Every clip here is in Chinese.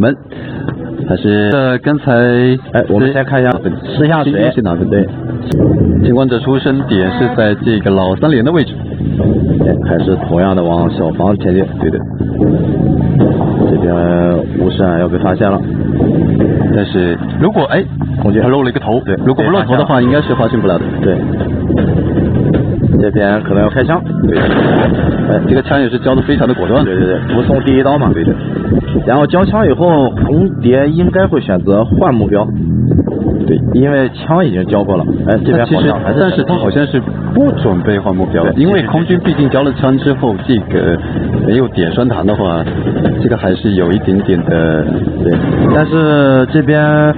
们还是刚才我们先看一下吃下水是哪个队？监管者出生点是在这个老三连的位置，还是同样的往小房前进。对的，这边无闪要被发现了，但是如果空军他露了一个头，对，如果不露头的话，应该是发现不了的。对，这边可能要开枪，对，这个枪也是交的非常的果断，对对对，不送第一刀嘛，对的。然后交枪以后，红蝶应该会选择换目标，对，因为枪已经交过了。这边好像还是，但是他好像是不准备换目标，因为空军毕竟交了枪之后，这个没有点栓弹的话，这个还是有一点点的，对。但是这边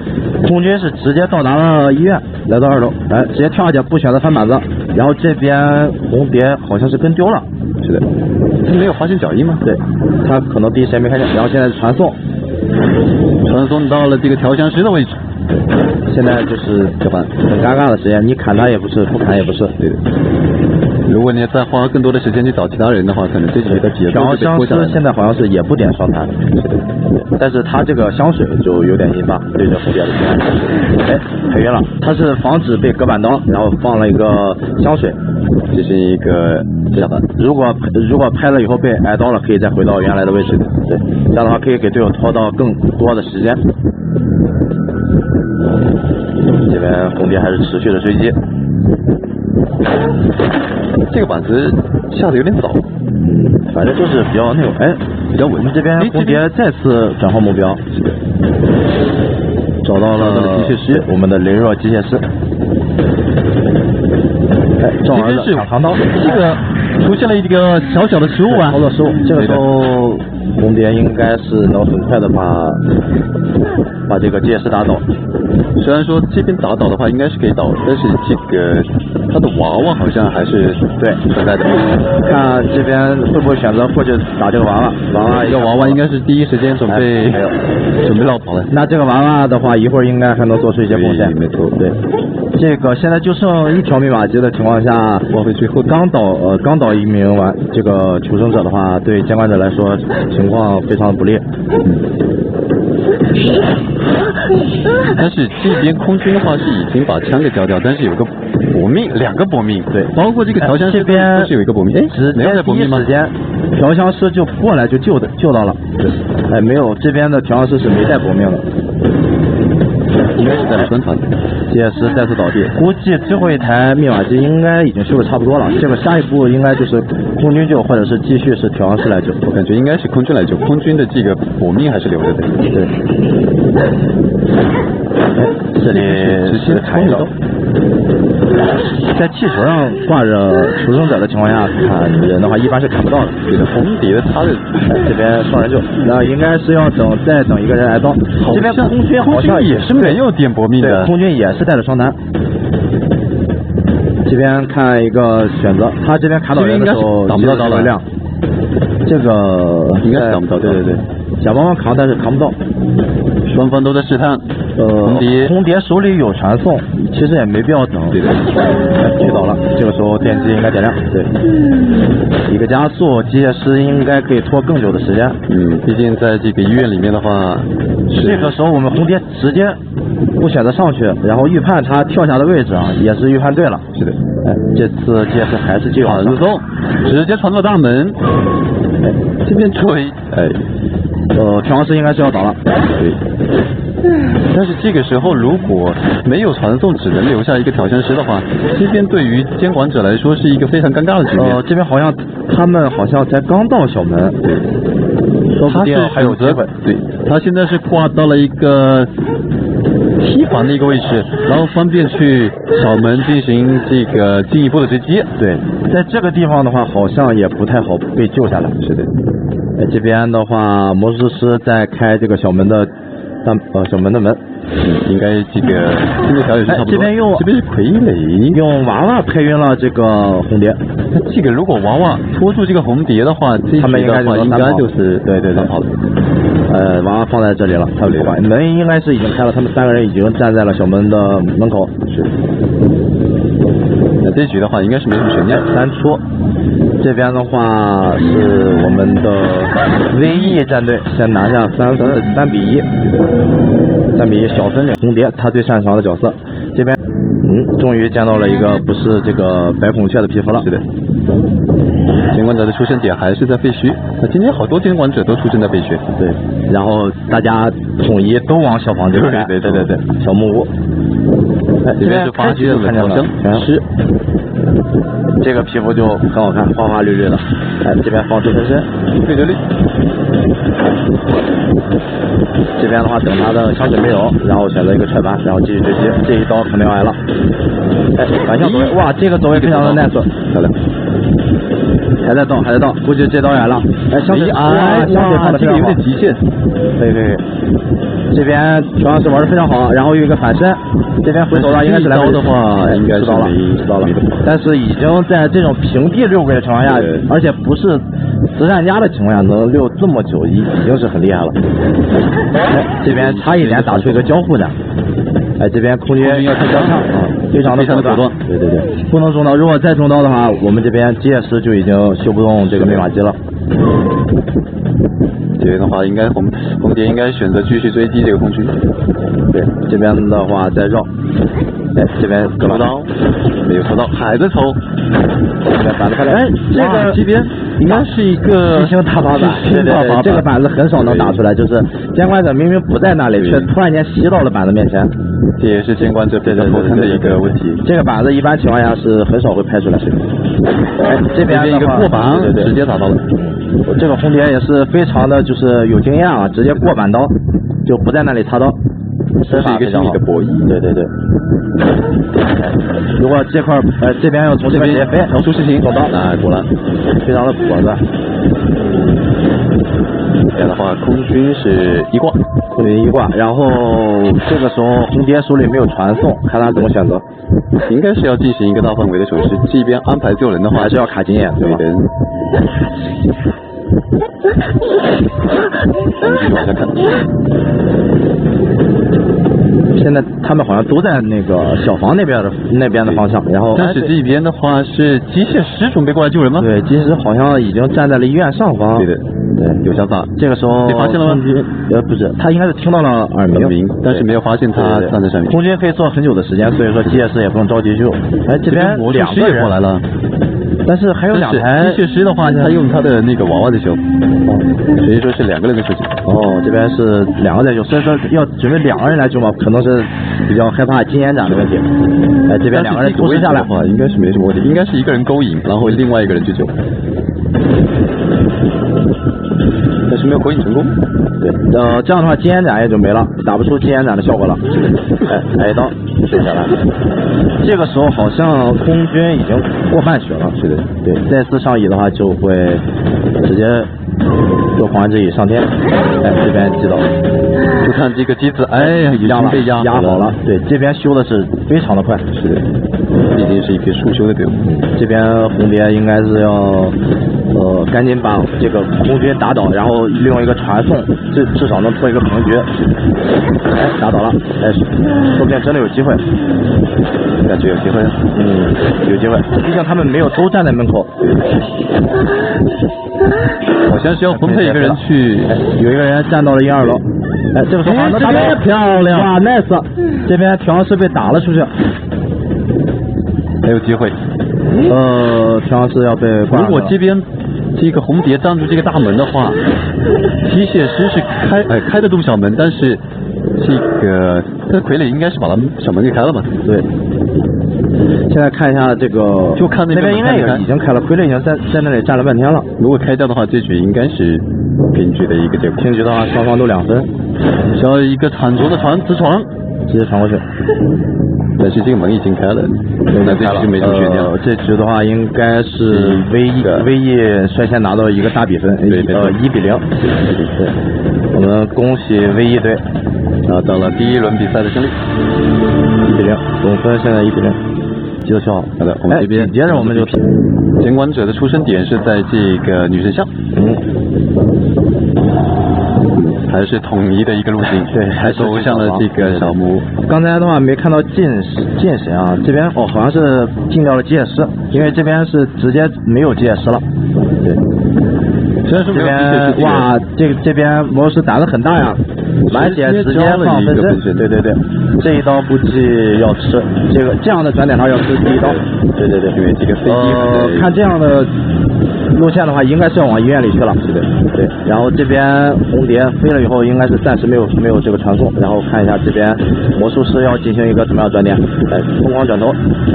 空军是直接到达了医院，来到2楼，直接跳下去，不选择翻板子。然后这边红蝶好像是跟丢了，是的，他没有发现脚印吗？对，他可能第一时间没看见，然后现在传送到了这个调枪师的位置。现在就是很尴尬的时间，你砍他也不是，不砍也不是，对的。如果你再花更多的时间去找其他人的话，可能这局的节奏就被拖下来了。现在好像是也不点双弹，但是他这个香水就有点引发对着蝴蝶的心态。赔晕了，他是防止被隔板刀，然后放了一个香水，这是一个下板。如果拍了以后被挨刀了，可以再回到原来的位置。对，这样的话可以给队友拖到更多的时间。这边红蝶还是持续的追击，这个板子下的有点早，反正就是比较那种比较稳。我们这边红蝶再次转换目标，找到了机械师，我们的羸弱机械师。撞儿子抢长刀，这个出现了一个小小的失误啊，操作失误。这个时候红蝶应该是能很快的把这个机械师打倒。虽然说这边打倒的话应该是可以倒，但是这个他的娃娃好像还是对存在的。看这边会不会选择过去打这个娃娃？这个娃娃应该是第一时间准备绕跑了。那这个娃娃的话，一会儿应该还能做出一些贡献。没错，对。这个现在就剩1条密码机的情况下，我会最后刚倒一名这个求生者的话，对监管者来说情况非常不利。但是这边空军的话是已经把枪给交掉，但是有个搏命，2个搏命，对，包括这个调枪师这边都是有一个搏命，没有在搏命吗？第一时间调枪师就过来就救到了，没有，这边的调枪师是没带搏命的，应该是带了栓弹。机械师再次倒地，估计最后一台密码机应该已经修的差不多了，这个下一步应该就是空军救，或者是继续是调枪师来救，我感觉应该是空军来救，空军的这个搏命还是留着的。对，这里是砍一刀，在气球上挂着求生者的情况下砍人的话，一般是砍不到的。对的，红蝶他的这边双人救，那应该是要再等一个人挨刀。这边空军好像也是没有点搏命的，空军也是带着双弹。这边看一个选择，他这边砍倒人的时候挡不到刀了亮，这个应该是挡不到，对，想帮忙扛，但是扛不到。双方都在试探。红蝶手里有传送，其实也没必要等。对的，击倒了。这个时候电机应该点亮。对，一个加速，机械师应该可以拖更久的时间。毕竟在这个医院里面的话，这个时候我们红蝶直接不选择上去，然后预判他跳下的位置也是预判对了。是的，这次机械师还是继续往上走，直接传到大门。这边推，调枪师应该是要倒了。对。但是这个时候如果没有传送，只能留下一个调枪师的话，这边对于监管者来说是一个非常尴尬的局面。这边他们好像才刚到小门，对，他是还有机会，对，他现在是挂到了一个梯房的一个位置，然后方便去小门进行这个进一步的追击。对，在这个地方的话，好像也不太好被救下来。是的，这边的话，魔术师在开这个小门的门。应该这个进度条也是差不多。这边是傀儡用娃娃拍晕了这个红蝶。那这个如果娃娃拖住这个红蝶的话，他们应该就是对跑的。娃娃放在这里了，他们门应该是已经开了，他们3个人已经站在了小门的门口。是。那这局的话应该是没什么悬念。3出，这边的话是我们的 VE 战队先拿下3比1小分领红蝶，他最擅长的角色。这边终于见到了一个不是这个白孔雀的皮肤了。是的。监管者的出生点还是在废墟，那今天好多监管者都出生在废墟。对，然后大家统一都往小房这边。对，小木屋。这边是发掘的桃香是，这个皮肤就很好看，花花绿绿的。这边放出分身，对对。这边的话等他的香水没有，然后选择一个踹板，然后继续追击，这一刀可能要挨了。反向走位，哇，这个走位非常的 nice， 漂亮。还在倒，估计这刀挨了。香水放的这个有点极限。可以。这边同样是玩的非常好，然后有一个反身，这边回手的应该是来回的话，应该是知道了。但是已经在这种平地6位的情况下，而且不是实战家的情况下，能溜这么久，已经是很厉害了。这边差一点打出一个交互战。这边空军要开交叉，非常的果断。对，不能中刀，如果再中刀的话，我们这边机械师就已经修不动这个密码机了。这边的话，应该红蝶应该选择继续追击这个空军。对，这边的话再绕。这边割刀，没有抽到，还在抽。这边板子开来，这边应该是一个巨星大法板。对，这个板子很少能打出来，就是监管者明明不在那里，却突然间袭到了板子面前。这也是监管者比较头疼的一个问题。这个板子一般情况下是很少会拍出来。这边一个过板，直接打到了。这个红蝶也是非常的就是有经验啊，直接过板刀，就不在那里插刀。这是一个心理的博弈。对。如果这块这边要从这边直接飞，调出事情，中刀，果然非常的果断。这样的话，空军是一挂，然后这个时候红蝶手里没有传送，看他怎么选择。应该是要进行一个大范围的手势，这边安排救人的话还是要卡经验，对吧？我们继续往下看。现在他们好像都在那个小房那边的方向，然后但是这边的话是机械师准备过来救人吗？对，机械师好像已经站在了医院上方。对，有想法。这个时候被发现了吗？不是，他应该是听到了耳鸣，但是没有发现他站在上面。空军可以做很久的时间，所以说机械师也不用着急救。这边魔术师也过来了。但是还有2台机械师的话，他用他的那个娃娃在修，所以说是2个人的事情。这边是2个在救，所以说要准备2个人来救嘛，可能是比较害怕经验斩的问题。这边2个人同时下来的话，应该是没什么问题，应该是一个人勾引，然后另外一个人去救。但是没有勾引成功。对，这样的话经验斩也就没了，打不出经验斩的效果了。挨一刀退下来。这个时候好像空军已经过半血了。是的，对，再次上椅的话就会直接做狂人之椅上天。这边击倒。就看这个机子，已经被压好了。对，这边修的是非常的快。是的，已经是一批速修的队伍。这边红蝶应该是要赶紧把这个空军打倒，然后利用一个传送，至少能破一个横局。打倒了，说不定真的有机会。感觉有机会。有机会，毕竟他们没有都站在门口。好像是要分配一个人去，有一个人站到了1、2楼。这个时候这边漂亮，哇 ，nice！ 这边调试被打了出去，还有机会。调试要被挂。如果这边这个红蝶站住这个大门的话，机械师是开得动小门，但是这傀儡应该是把小门给开了嘛？对。现在看一下这个，就看那边应该已经开了，傀儡已经在那里站了半天了。如果开掉的话，这局应该是平局的一个结果。平局的话，双方都2分。需要一个铲足的直闯，直接传过去。但是这个门已经开了，那这局就没什么悬念了。这局的话应该是VE率先拿到一个大比分，1比0。对，我们恭喜VE队拿到了第1轮比赛的胜利，1比0，总分现在1比0。记得笑。好的，我们这边接着我们就监管者的出生点是在这个女神像。还是统一的一个路径，对，还是走向了这个小木屋。刚才的话没看到进神啊，这边好像是进掉了结石，因为这边是直接没有结石了。对，虽然说这边哇，这边魔术师胆子很大呀，满血直接放分身，对，这一刀估计要吃，这样的转点刀要吃第一刀，对，因为这个飞机看这样的路线的话，应该是要往医院里去了，对，然后这边红蝶飞了以后，应该是暂时没有这个传送，然后看一下这边魔术师要进行一个怎么样转点，疯狂转头，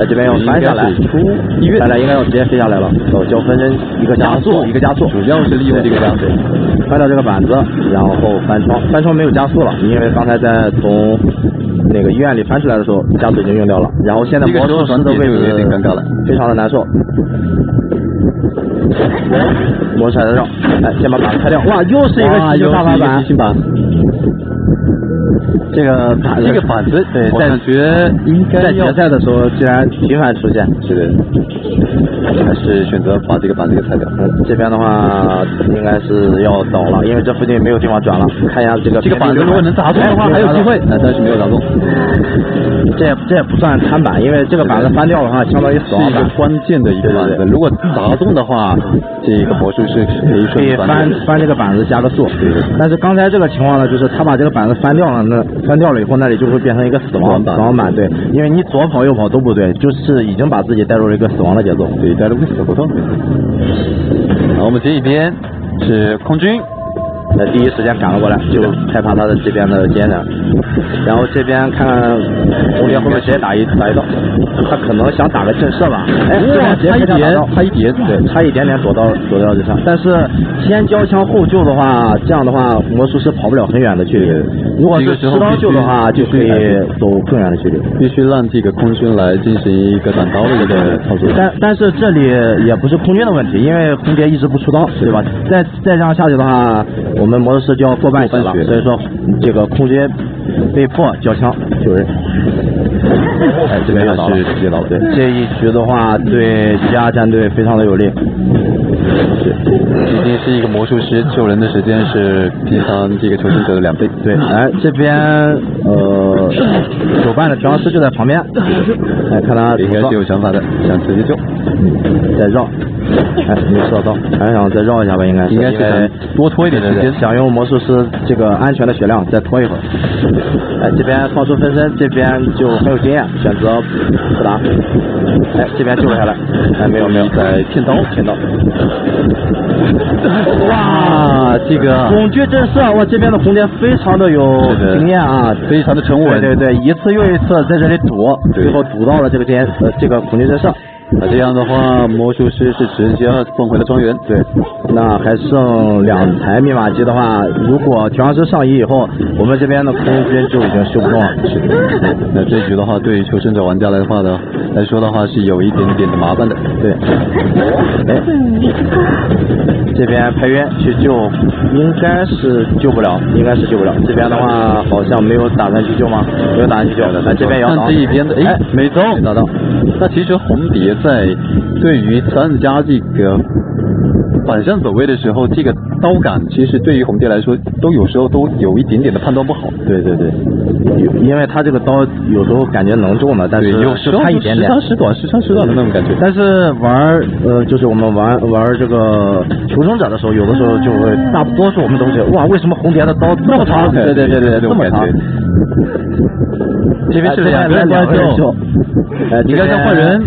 这边要翻下来，大家应该要直接飞下来了，交分身一个加速，主要是利用这个加速，翻到这个板子，然后翻窗没有加速了，因为刚才在从那个医院里翻出来的时候，加速已经用掉了，然后现在魔术师的位置有点尴尬了，非常的难受。魔术师在绕，先把板子开掉，哇，又是一个急救大滑板，这个板子，对，我感觉应该在决赛的时候竟然频繁出现，是的，还是选择把这个板子给拆掉。这边的话应该是要倒了，因为这附近没有地方转了。看一下这个板子如果能砸中的话还有机会，但是没有砸中。这也不算摊板，因为这个板子翻掉的话，相当于死亡板，是一个关键的一个板子。如果砸中的话，这个魔术师可以翻这个板子加个速。但是刚才这个情况呢，就是他把这个板子翻掉了以后，那里就会变成一个死亡板，对，因为你左跑右跑都不对，就是已经把自己带入了一个死亡的节奏，对，带入个死胡同。好，我们这一边是空军。第一时间赶了过来，就害怕他的这边的奸人，然后这边看看红蝶会不会直接打一刀，他可能想打个震慑吧，哇，差一点点躲到这上，但是先交枪后救的话，这样的话魔术师跑不了很远的距离，如果是持刀救的话，就可以走更远的距离，必须让这个空军来进行一个挡刀的一个操作。但是这里也不是空军的问题，因为红蝶一直不出刀，对吧？再这样下去的话，我们魔术师就要过半血了，所以说这个空军被迫交枪救人。这边是直接倒了。对，这一局的话对家战队非常的有利。已经是一个魔术师救人的时间是平常这个求生者的2倍。对，这边手办的调香师就在旁边，看他应该是有想法的，想直接救，再绕，没射到，还想再绕一下吧，应该是想多拖一点时间，想用魔术师这个安全的血量再拖一会儿。这边放出分身，这边就很有经验，选择不打。这边救了下来，没有，在骗刀。哇，这个恐惧震慑，哇，这边的红蝶非常的有经验啊，非常的沉稳，对，一次又一次在这里堵，最后堵到了这个恐惧震慑。这样的话，魔术师是直接送回了庄园。对，那还剩2台密码机的话，如果调香师上移以后，我们这边的空军就已经修不动了。是的，那这局的话，对于求生者玩家来说的话，是有一点点的麻烦的。对，这边拍晕去救，应该是救不了。这边的话好像没有打算去救吗？没有打算去救的。那这边要看这一边的，没打到。那其实红蝶在对于3家这个反向走位的时候，这个刀感其实对于红蝶来说，有时候都有一点点的判断不好。对，因为他这个刀有时候感觉能中的，但是有时候差一点点，时长时短的那种感觉。但是就是我们玩这个求生者的时候，有的时候就会大多数我们都是哇，为什么红蝶的刀这么长？对，这么长。这边是2个人救，应该交换人。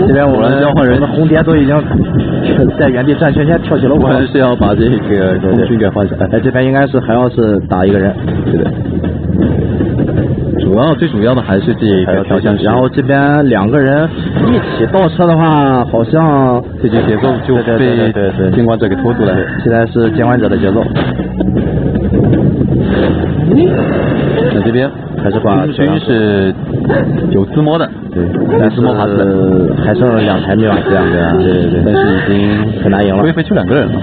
这边我们交换人，红蝶都已经在原地转圈圈，跳起了舞。我们是要把这个空军给换下来。这边应该是还要是打一个人，对的。最主要的还是这个调香师。然后这边2个人一起倒车的话，好像这节节奏就被监管者给拖住了。现在是监管者的节奏。那这边还是把军是有自摸的，对，但是还剩了2台密码机啊，对，但是已经很难赢了，灰飞就2个人了。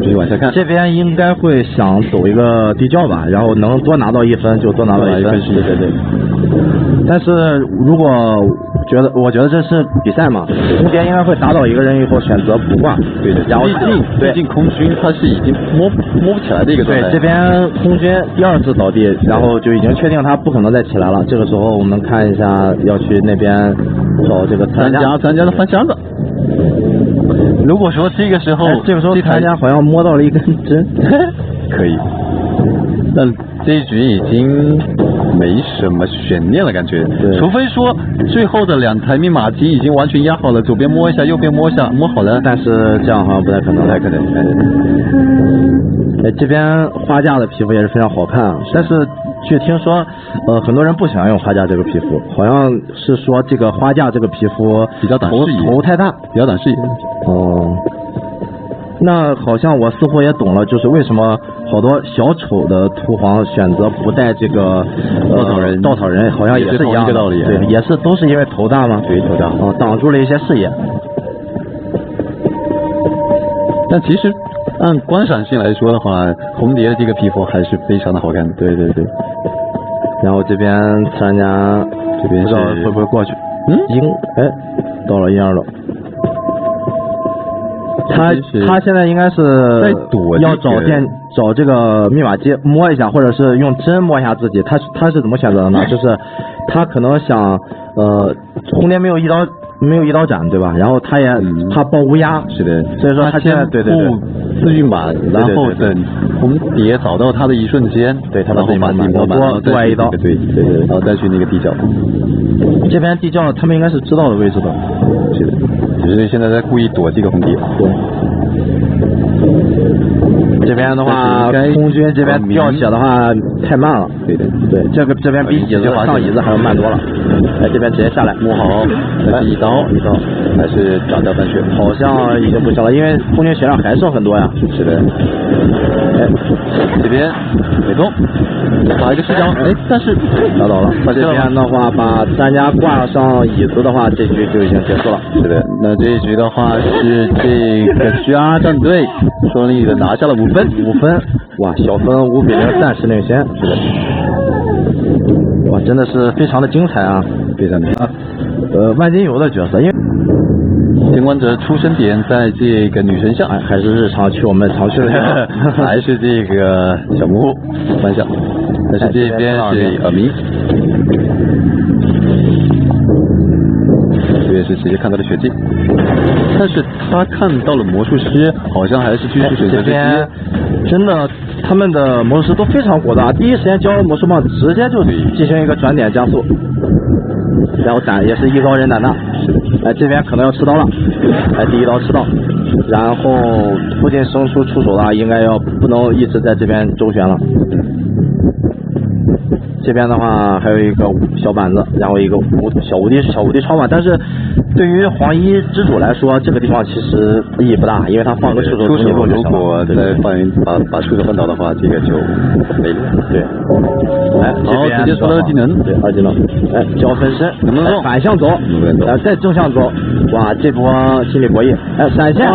继续往下看，这边应该会想走一个地窖吧，然后能多拿到1分就多拿到1分，对。但是如果我觉得这是比赛嘛，红蝶应该会打倒一个人以后选择补挂，对的，然后毕竟空军他是已经摸不起来的一个状态。对，这边空军第2次倒地，然后就已经确定他不可能再起来了。这个时候我们看一下，要去那边找这个参加的翻箱子。如果说这个时候参加好像摸到了一根针，可以。但这一局已经没什么悬念了，感觉，除非说最后的2台密码机已经完全压好了，左边摸一下，右边摸一下，摸好了，但是这样好像不太可能，这边花架的皮肤也是非常好看啊，但是据听说，很多人不喜欢用花架这个皮肤，好像是说这个花架这个皮肤比较挡视野，头太大，比较挡视野。哦，那好像我似乎也懂了，就是为什么好多小丑的土皇选择不带这个稻草人，好像也是一样的道理，对，也是都是因为头大吗？对，头大，挡住了一些视野。但其实按观赏性来说的话，红蝶的这个皮肤还是非常的好看的。对。然后这边刺杀家这边是会不会过去？到了126了。他现在应该是在躲，要找这个密码机摸一下，或者是用针摸一下自己。他是怎么选择的呢？就是他可能想红蝶没有一刀斩，对吧？然后他也怕爆乌鸦，是的，所以说他现在对自运版，然后等红蝶找到他的一瞬间，对，他然后把地魔多挨一刀，对，然后再去那个地窖。这边地窖他们应该是知道的位置的，是的，只是现在在故意躲这个红蝶。对。这边的话，空军这边掉血的话太慢了。对，这边比椅子上椅子还要慢多了。这边直接下来，摸好，来一刀，还是打掉半血，好像已经不行了，因为空军血量还剩很多呀。是的。这边没动，打一个视角，但是打倒了。这边的话，把3家挂上椅子的话，这局就已经结束了。是的，那这一局的话是这个GR战队顺利的拿下了5分，哇，小分5比0暂时领先。是的，哇，真的是非常的精彩啊，非常的。万金油的角色，因为监管者出生点在这个女神像，还是日常去我们常去的地方，还是这个小木屋方向，但是这边是耳鸣，这边是直接看到了血迹，但是他看到了魔术师，好像还是继续选择这边。真的，他们的魔术师都非常果断，第一时间交魔术棒，直接就进行一个转点加速，然后也是艺高人胆大。这边可能要吃刀了，第一刀吃到，然后附近生出手的应该不能一直在这边周旋了。这边的话还有一个小板子，然后一个小无敌超嘛，但是对于黄衣之主来说，这个地方其实意义不大，因为他放个触手如果再把触手放倒的话，这个就没了。对，好，直接出了2技能，对，2技能，交分身，能不能动？反向走，再正向走，哇，这波心理博弈，闪现。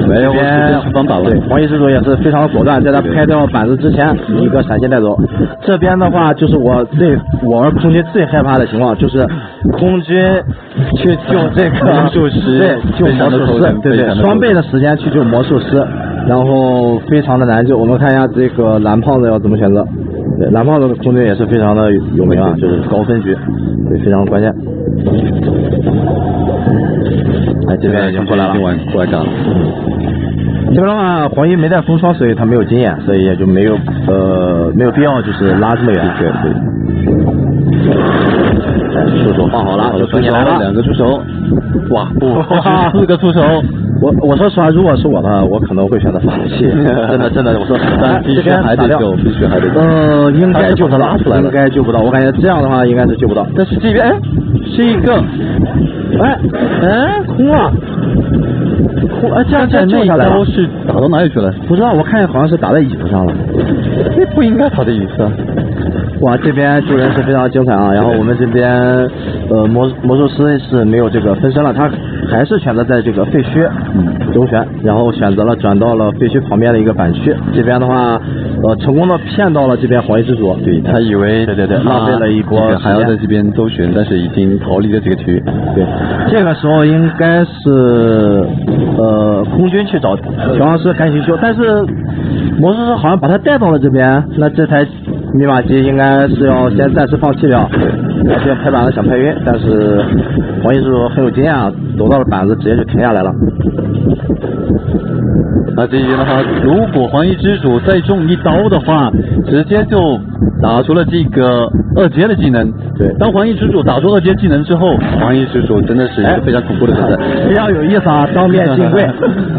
没有，对，黄衣之主也是非常的果断，在他拍掉板子之前，一个闪现带走。这边的话，就是我玩空军最害怕的情况，就是空军去救这个魔术师，对，救魔术师，对，双倍的时间去救魔术师，然后非常的难救。我们看一下这个蓝胖子要怎么选择。对，蓝胖子空军也是非常的有名啊，就是高分局，对，非常关键。这边已经过来干了。这边的话，黄衣没带风霜，所以他没有经验，所以也就没有必要就是拉这么远。对。触手放好了，就等你来了。2个触手，哇，4个触手。我说实话，如果是我的话，我可能会选择放弃。真的，我说实话，必须还得救。应该救不到，应该救不到。我感觉这样的话应该是救不到。但是这边是一个，空了。这样救下来了，是打到哪里去了？不知道，我看见好像是打在椅子上了。不应该打在椅子上。哇，这边救人是非常精彩啊！然后我们这边魔术师是没有这个分身了，他还是选择在这个废墟周旋，然后选择了转到了废墟旁边的一个板区。这边的话，成功的骗到了这边黄衣之主，对他以为对浪费了一波还要在这边周旋，但是已经逃离了这个区域。对，这个时候应该是空军去找调香师赶紧修，但是魔术师好像把他带到了这边，那这台密码机应该是要先暂时放弃掉。这边拍板子想拍晕，但是黄衣之主很有经验啊，走到了板子直接就停下来了。那这边的话，如果黄衣之主再中一刀的话，直接就打出了这个2阶的技能。对，当黄衣之主打出2阶技能之后，黄衣之主真的是一个非常恐怖的存在，非常有意思啊！当面进柜，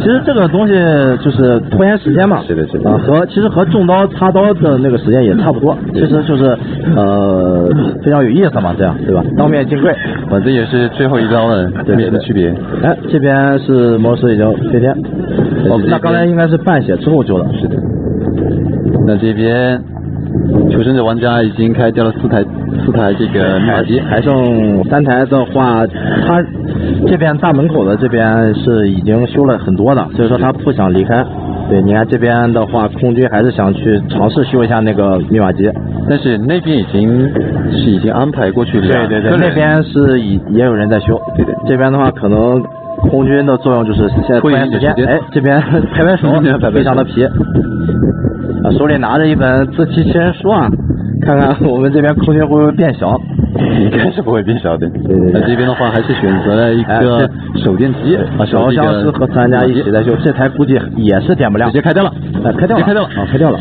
其实这个东西就是拖延时间嘛。是的。其实和中刀插刀的那个时间也差不多，其实就是非常有意思嘛，这样对吧？当面进柜，反正也是最后一招了，没什么区别。哎，这边是魔术师已经飞天，那刚才应该是半血之后救的。是的。那这边求生者玩家已经开掉了4台这个密码机，还剩3台的话，他这边大门口的这边是已经修了很多的，所以说他不想离开。对，你看这边的话，空军还是想去尝试修一下那个密码机，但是那边已经安排过去了。对，那边是也有人在修。对，这边的话可能空军的作用就是现在拖延时间。哎，这边拍手，非常的皮。啊，手里拿着一本自欺欺人书啊，看看我们这边空军会不会变小。应该是不会变小的。那这边的话还是选择了一个手电机，调香师和3家一起在修，这台估计也是点不亮，直接开掉了，开掉了。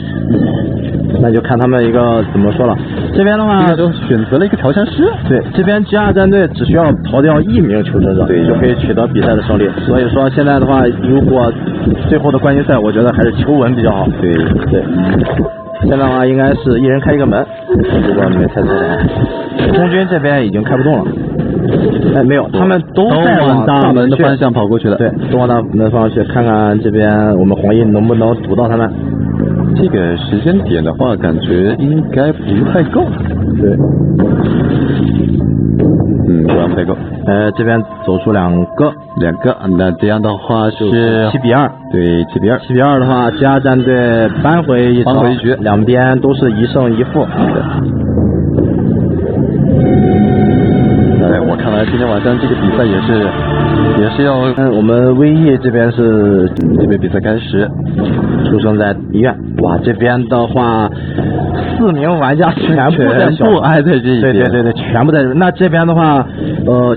那就看他们一个怎么说了。这边的话都选择了一个调香师。对，这边G2战队只需要逃掉1名求生者，就可以取得比赛的胜利。所以说现在的话，如果最后的冠军赛，我觉得还是求稳比较好。对。现在的话应该是一人开一个门，如果没猜错的话。空军这边已经开不动了。哎，没有，他们都在往大门的方向跑过去了。对，都往大门方向去，看看这边我们黄衣能不能堵到他们。这个时间点的话，感觉应该不太够。对。果然不太够。这边走出两个，那这样的话是7比2。对，7比2的话，G2战队扳回一局，两边都是1胜1负。我看来今天晚上这个比赛也是要，我们VE这边是这边比赛开始，出生在医院。哇，这边的话4名玩家全部挨在这一边。对，全部在这。那这边的话，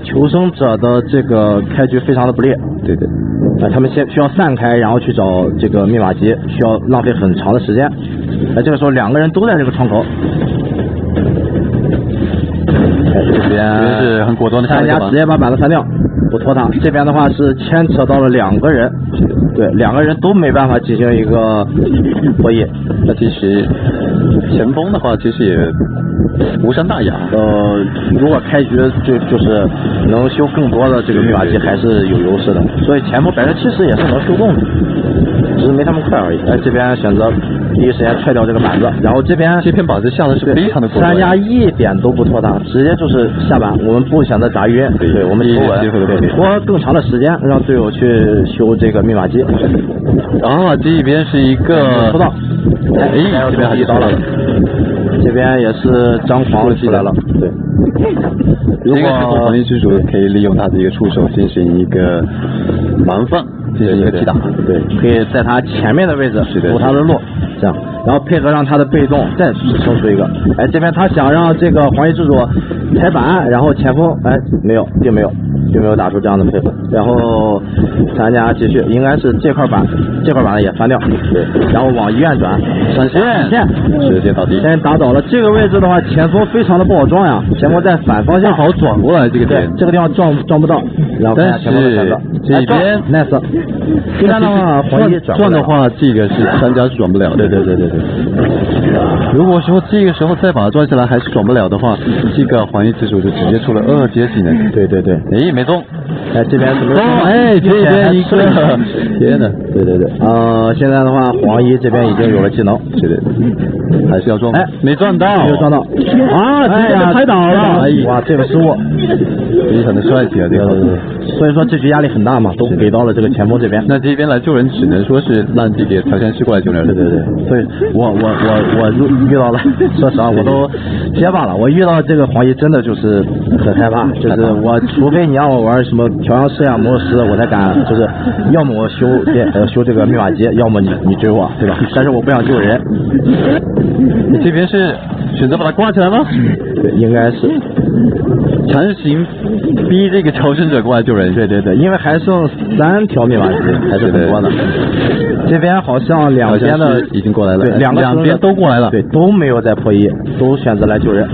求生者的这个开局非常的不利。对。他们先需要散开，然后去找这个密码机，需要浪费很长的时间。这个时候2个人都在这个窗口。这边是很果断的， 3家直接把板子翻掉，不拖沓。这边的话是牵扯到了2个人，对，2个人都没办法进行一个博弈。那其实前锋的话其实也无伤大雅。如果开局就是能修更多的这个密码机还是有优势的，所以前锋70%也是能修动的，只是没他们快而已。这边选择第一时间踹掉这个板子，然后这边这片板子下的是非常的果断， 3家一点都不拖沓，直接就是下板，我们不选择砸晕，对，我们求稳，拖更长的时间让队友去修这个密码机。这一边是一个抽到，这边还是刀了，这边也是张狂出来了，对。这个时候黄衣之主可以利用他的一个出手进行一个盲放，进行一个击打，对，可以在他前面的位置堵他的路，这样，然后配合上他的被动再生出一个。这边他想让这个黄衣之主踩板，然后前锋并没有打出这样的配合，然后3家继续，应该是这块板子也翻掉，对，然后往医院转，闪现，直接倒地，先打倒了。这个位置的话，前锋非常的不好装呀，前锋在反方向好转过来这个点，这个地方撞不到，然后看下前锋的选择，这边 nice。这边的话，黄衣转的话，这个是3家是转不了的，对。如果说这个时候再把它抓起来还是转不了的话，这个黄衣之主就直接出了2阶技能。对对对，哎，没中。哎，这边怎么？哎，这边一个，天呐，对对对，现在的话，黄衣这边已经有了技能，是的，还是要撞。哎，没撞到，没有撞到。啊，直接被拍倒了。哎，哇，这个失误，非常的帅气啊，这个。所以说这局压力很大嘛，都给到了这个前锋这边。那这边来救人只能说是让这个调香师过来救人。对对对，所以我遇到了，说实话我都结巴了。我遇到这个黄衣真的就是很害怕，就是我除非你让我玩什么调香师呀、魔术师，我才敢，就是要么我修这个密码机，要么你追我，对吧？但是我不想救人。你这边是选择把它挂起来吗？对，应该是强行逼这个求生者过来救人。对对对，因为还剩3条密码机，还是很多的。这边好像两边的已经过来了，对，两边都过来了，对，都没有再破1，都选择来救人。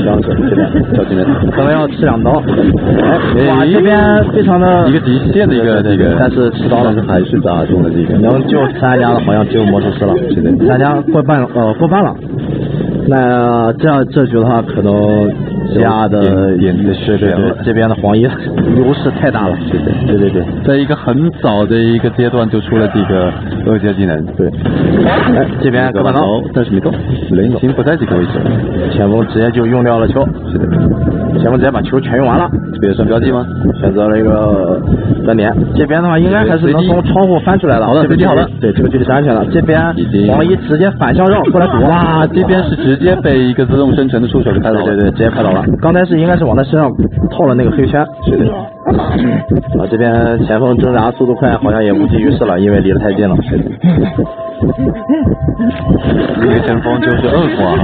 调香师这边跳进来，可能要吃2刀。哎，哇，这边非常的一个极限的一个这个，但是吃刀了，还是打中了这个。能救3家的好像只有魔术师了，是的，3家过半了。那这局的话，可能加的点的血量了，这边的黄衣优势太大了，是的，对对对，在一个很早的一个阶段就出了这个2阶技能，对。哎，这边格板刀，但是没中，人已经不在这个位置了，前锋直接就用掉了球，是的，前锋直接把球全用完了，这边算标记吗？选择了一个端点，这边的话应该还是能从窗户翻出来的，好了，这个距离好了，对，这个距离是安全的，这边黄衣直接反向绕过来堵，哇，这边是直接被一个自动生成的触手给拍倒了，对对对，直接拍倒了，刚才应该是往他身上套了那个黑圈，是的。这边前锋挣扎速度快，好像也无济于事了，因为离得太近了。是的。这个前锋就是2挂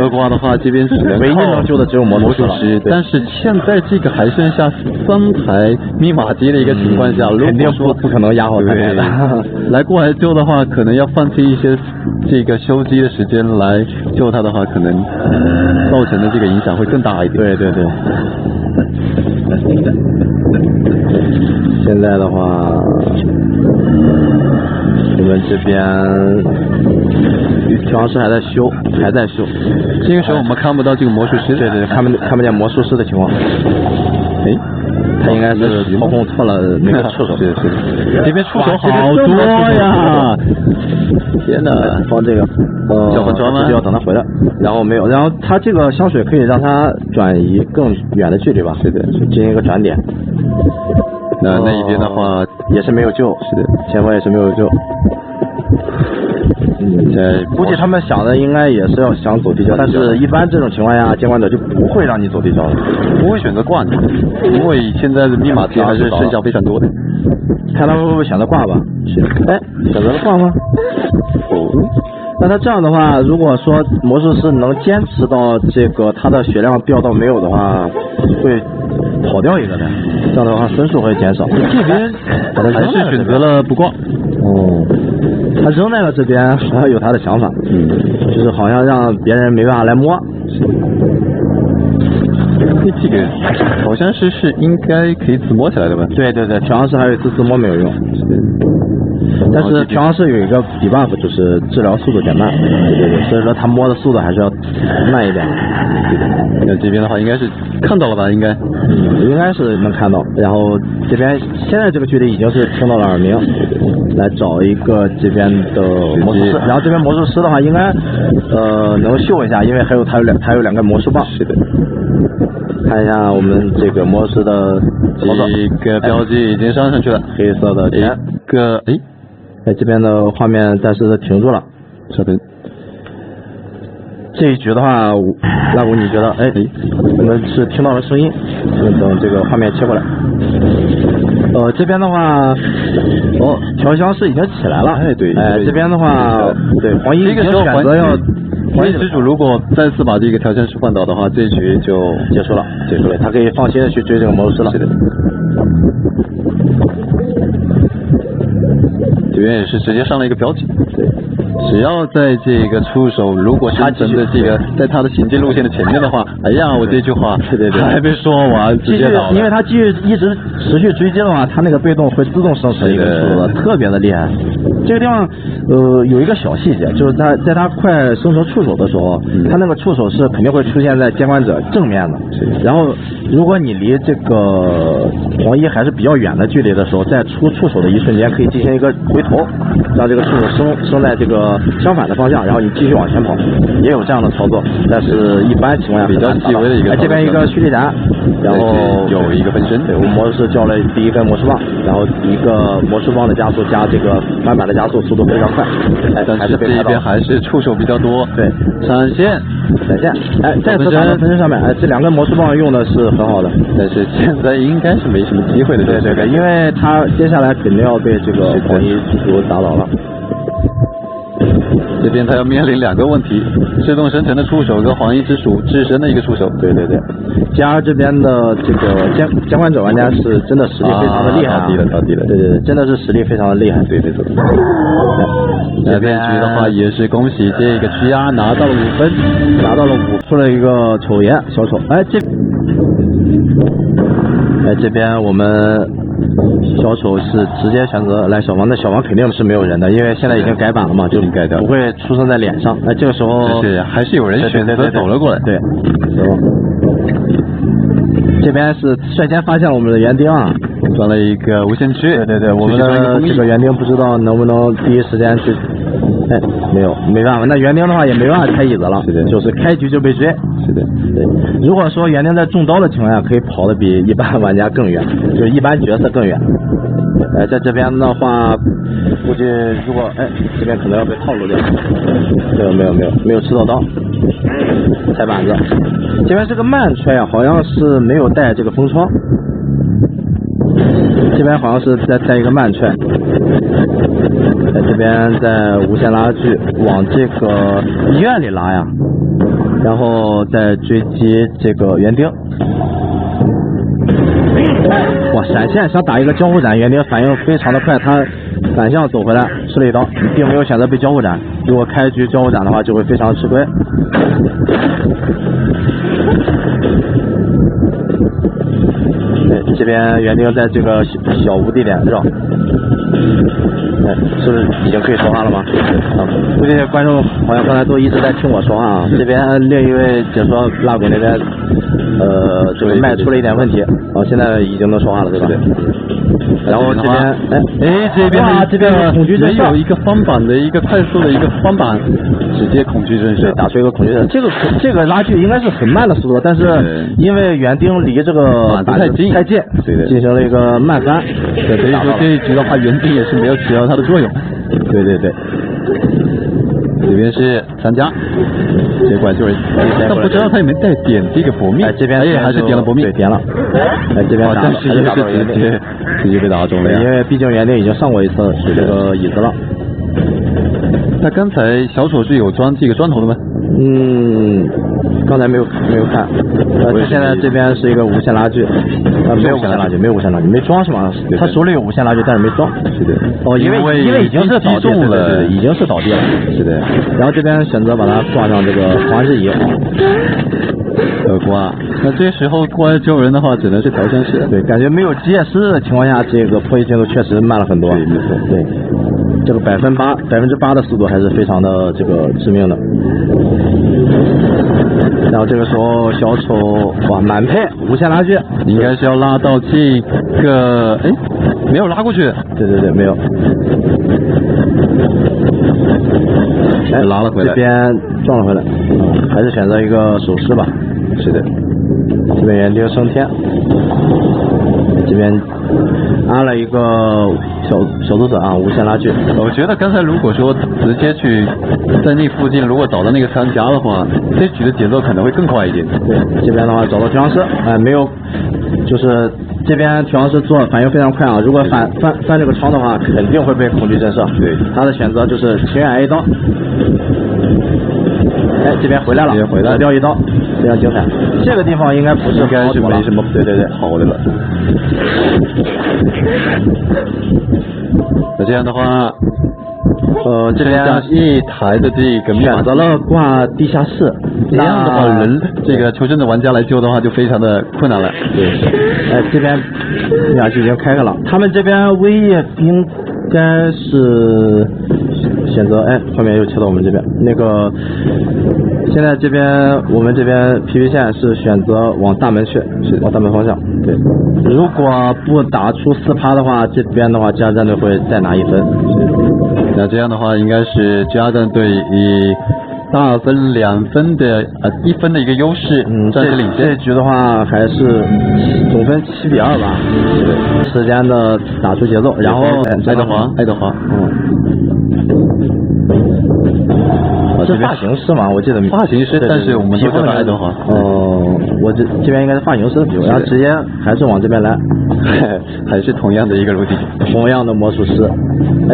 ，2挂的话，这边只能唯一能救的只有魔术师，但是现在这个还剩下3台密码机的一个情况下，肯定不可能压好3台的。来过来救的话，可能要放弃一些这个修机的时间来救他的话，可能造成的这个影响会更大一点。对对对。现在的话，我们这边调香师还在修。这个时候我们看不到这个魔术师，对对，看不见魔术师的情况。哎，他应该是操控错了那个触手。是，这边触手好多呀！天哪，放这个，就要等他回来。然后没有，然后他这个香水可以让他转移更远的距离吧？是的，进行一个转点。那一边的话也是没有救，是的，前锋也是没有救。估计他们想的应该也是要想走地窖，但是一般这种情况下，监管者就不会让你走地窖的，不会选择挂你，因为现在的密码机还是剩下非常多的。看他们会不会选择挂吧？是，哎，选择了挂吗？那他这样的话，如果说魔术师能坚持到这个他的血量掉到没有的话，会跑掉一个的，这样的话分数会减少。这边还是选择了不挂。他扔在了这边，好像有他的想法，就是好像让别人没办法来摸。这个好像是应该可以自摸起来的吧？对对对，调香师还有一次自摸没有用。但是调香师有一个debuff，就是治疗速度减慢，对，所以说他摸的速度还是要慢一点。那这边的话应该是看到了吧？应该是能看到。然后这边现在这个距离已经是听到了耳鸣，来找一个这边的魔术师。然后这边魔术师的话应该能秀一下，因为还有2个魔术棒。是的。看一下我们这个魔术师的一个标记已经上去了，黑色的点。这边的画面暂时停住了。这一局的话，拉古你觉得？我们是听到了声音，等这个画面切过来。这边的话，调香师已经起来了。对。这边的话，对，黄衣已经选择要。黄衣之主如果再次把这个调香师换倒的话，这局就结束了。他可以放心的去追这个魔术师了。是的。这边也是直接上了一个标记。对。只要在这个出手，如果他真的这个在他的行进路线的前面的话，哎呀，我这句话对还没说完，直接倒了。因为他继续一直持续追击的话，他那个被动会自动生成一个出手的，特别的厉害。这个地方有一个小细节，就是在他快生成触手的时候，他那个触手是肯定会出现在监管者正面的。然后如果你离这个黄衣还是比较远的距离的时候，在出触手的一瞬间可以进行一个回头，让这个触手升在这个相反的方向，然后你继续往前跑，也有这样的操作。但是一般情况下比较细微的一个。这边一个蓄力斩，然后有一个分身。对，我们魔术师叫了第一根魔术棒，然后一个魔术棒的加速加这个翻版的加速，速度非常快。但是这一边还是触手比较多。对，闪现，再次打到分身上面，这两根魔术棒用的是很好的，但是现在应该是没什么机会的。对，因为他接下来肯定要被这个黄衣族打倒了。这边他要面临两个问题：自动生成的触手跟黄衣之属自身的一个触手。对。加这边的这个监管者玩家是真的实力非常的厉害啊！到底了。对，真的是实力非常的厉害。对。这边局的话也是恭喜这个GR拿到了5分，出了一个丑爷小丑。这边我们小丑是直接选择来小王，那小王肯定是没有人的，因为现在已经改版了嘛，就改掉，不会出生在脸上。这个时候还是有人选择走了过来。对，这边是率先发现了我们的园丁啊，装了一个无限区。对，我们的这个园丁不知道能不能第一时间去。没办法，那园丁的话也没办法开椅子了，就是开局就被追。对。如果说园丁在中刀的情况下，可以跑得比一般玩家更远，就是一般角色更远。在这边的话，估计如果这边可能要被套路掉。没有吃到刀，踩板子。这边是个慢踹啊，好像是没有带这个风窗。这边好像是在带一个慢踹。这边在无限拉锯往这个医院里拉呀，然后再追击这个园丁。哇，闪现想打一个交互斩，园丁反应非常的快，他反向走回来吃了一刀，并没有选择被交互斩。如果开局交互斩的话，就会非常吃亏。这边园丁在这个小无地点绕。是不是已经可以说话了吗？估计观众好像刚才都一直在听我说话啊。这边另一位解说蜡鬼那边，这个麦出了一点问题，现在已经能说话了，对吧？然后这边，这边恐惧阵有一个翻版的一个快速的一个翻版，直接恐惧阵势打出一个恐惧阵。这个拉锯应该是很慢的速度，但是因为园丁离这个板子太近，进行了一个慢翻。所以说这一局的话，园丁也是没有起到它的作用。对。这边是3加，结果就是，但不知道他有没有带点这个搏命。这边还是点了搏命，对，点了。这边但是也是直接被打中了呀。因为毕竟园丁已经上过一次这个椅子了。那刚才小丑是有装这个砖头的吗？刚才没有看。现在这边是一个无限拉锯，没有无限拉锯，没装是吗？他手里有无限拉锯，但是没装。是的。因为已经是倒地了，已经是倒地了。是的。然后这边选择把它挂上这个滑之椅。挂。那这时候过来救人的话，只能是调香师。对，感觉没有机械师的情况下，这个破译进度确实慢了很多。对，没错。对。这个8%的速度还是非常的这个致命的。然后这个时候小丑满配无限拉锯，应该是要拉到这个，没有拉过去。对，没有。拉了回来。这边撞了回来，还是选择一个手势吧。是的。这边园丁升天，这边安了一个小毒笋啊，无限拉锯。我觉得刚才如果说直接去在那附近，如果找到那个3加的话，这局的节奏可能会更快一点。对，这边的话找到调香师，没有，就是这边调香师做反应非常快啊。如果翻这个窗的话，肯定会被恐惧震慑。对，他的选择就是情愿挨一刀。这边回来了，掉一刀，非常精彩。这个地方应该不是没什么对好的了。那这样的话，这边一台的这个密码选择了挂地下室，这样的话这个求生的玩家来救的话就非常的困难了。对，这边密码机已经开开了，他们这边唯一应该是选择，后面又切到我们这边那个。现在这边我们这边 PP 线是选择往大门去，是往大门方向。对，如果不打出4%的话，这边的话 G2战队会再拿1分。那这样的话，应该是 G2战队以大分2分的1分的一个优势，暂时领先。这局的话还是总分7-2吧。对，时间的打出节奏，然后爱德华，这发型师嘛，我记得发型师，但是我们都叫爱德华。我这边应该是发型师的皮肤，然后直接还是往这边来，还是同样的一个路径，同样的魔术师。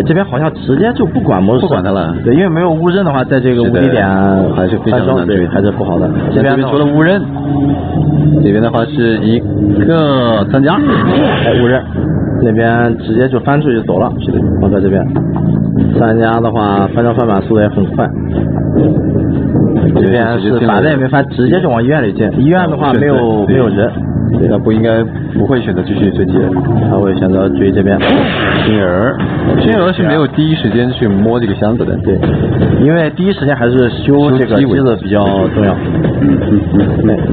这边好像直接就不管魔术师，不管他了。对，因为没有误认的话，在这个物理点还是非常难追，还是不好的。这边除了误认，这边的话是一个3加，误认，那边直接就翻出去走了。是的，放在这边。3加的话，翻张翻板速度也很快。这边是反正也没翻，直接就往医院里进。医院的话没有人，他不会选择继续追击，他会选择追这边。星儿是没有第一时间去摸这个箱子的，对，因为第一时间还是修这个机子比较重要。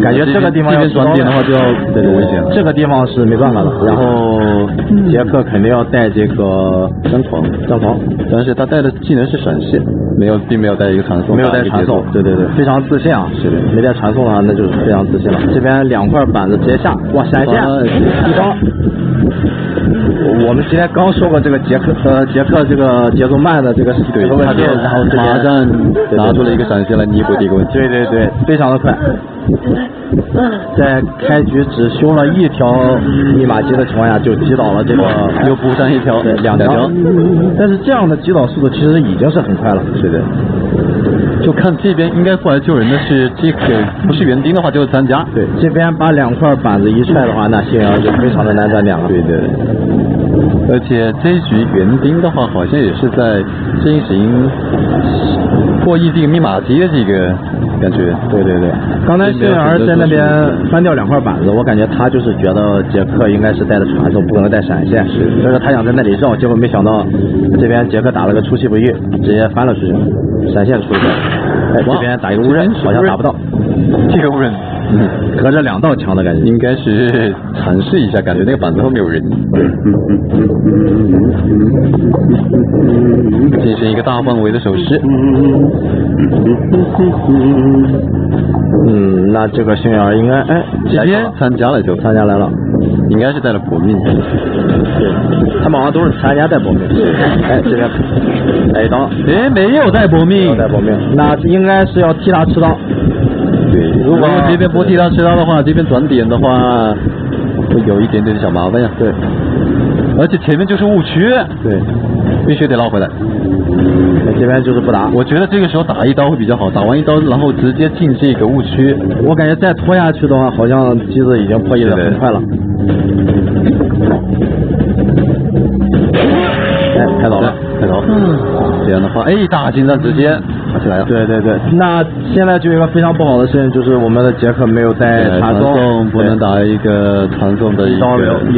感觉这个地方要转点的话就要有危险了。这个地方是没办法的。然后杰克肯定要带这个张狂，但是他带的技能是闪现，并没有带一个传送，没有带传送。对，非常自信啊。是的，没带传送的话，那就是非常自信了。这边2块板子直接下，哇，闪现一刀。我们今天刚说过这个杰克这个节奏慢的这个问题，然后马上拿出了一个闪现来弥补这个问题。对，非常的快。在开局只修了1条密码机的情况下，就击倒了这个，又补上1条，2条。但是这样的击倒速度其实已经是很快了。是的。就看这边应该过来救人的是这个，不是园丁的话就是3加。对，这边把2块板子一踹的话，那信阳就非常的难转点了。对。而且这一局园丁的话，好像也是在进行破译这个密码机的这个感觉。对。刚才信阳在那边翻掉2块板子，我感觉他就是觉得杰克应该是带的传送，不可能带闪现，所以说他想在那里绕，结果没想到这边杰克打了个出其不意，直接翻了出去，闪现出去。这边打一个误认，好像打不到。这个误认，隔着2道墙的感觉。应该是尝试一下，感觉那个板子后面有人。进行一个大范围的手势。那这个星儿应该这边3加了就3加来了，应该是带了搏命。对，他们好像都是3加带搏命。这边来一刀，没有带搏命，那应该是要替他吃刀。对，如果这边不替他吃刀的话，这边转点的话会有一点点小麻烦呀。对，而且前面就是误区。对，必须得绕回来。这边就是不打，我觉得这个时候打1刀会比较好，打完1刀然后直接进这个误区。我感觉再拖下去的话，好像机子已经破译的很快了。开倒了。这样的话，大金蛋直接打起来了。对，那现在就有一个非常不好的事情，就是我们的杰克没有带传送，不能打一个传送的一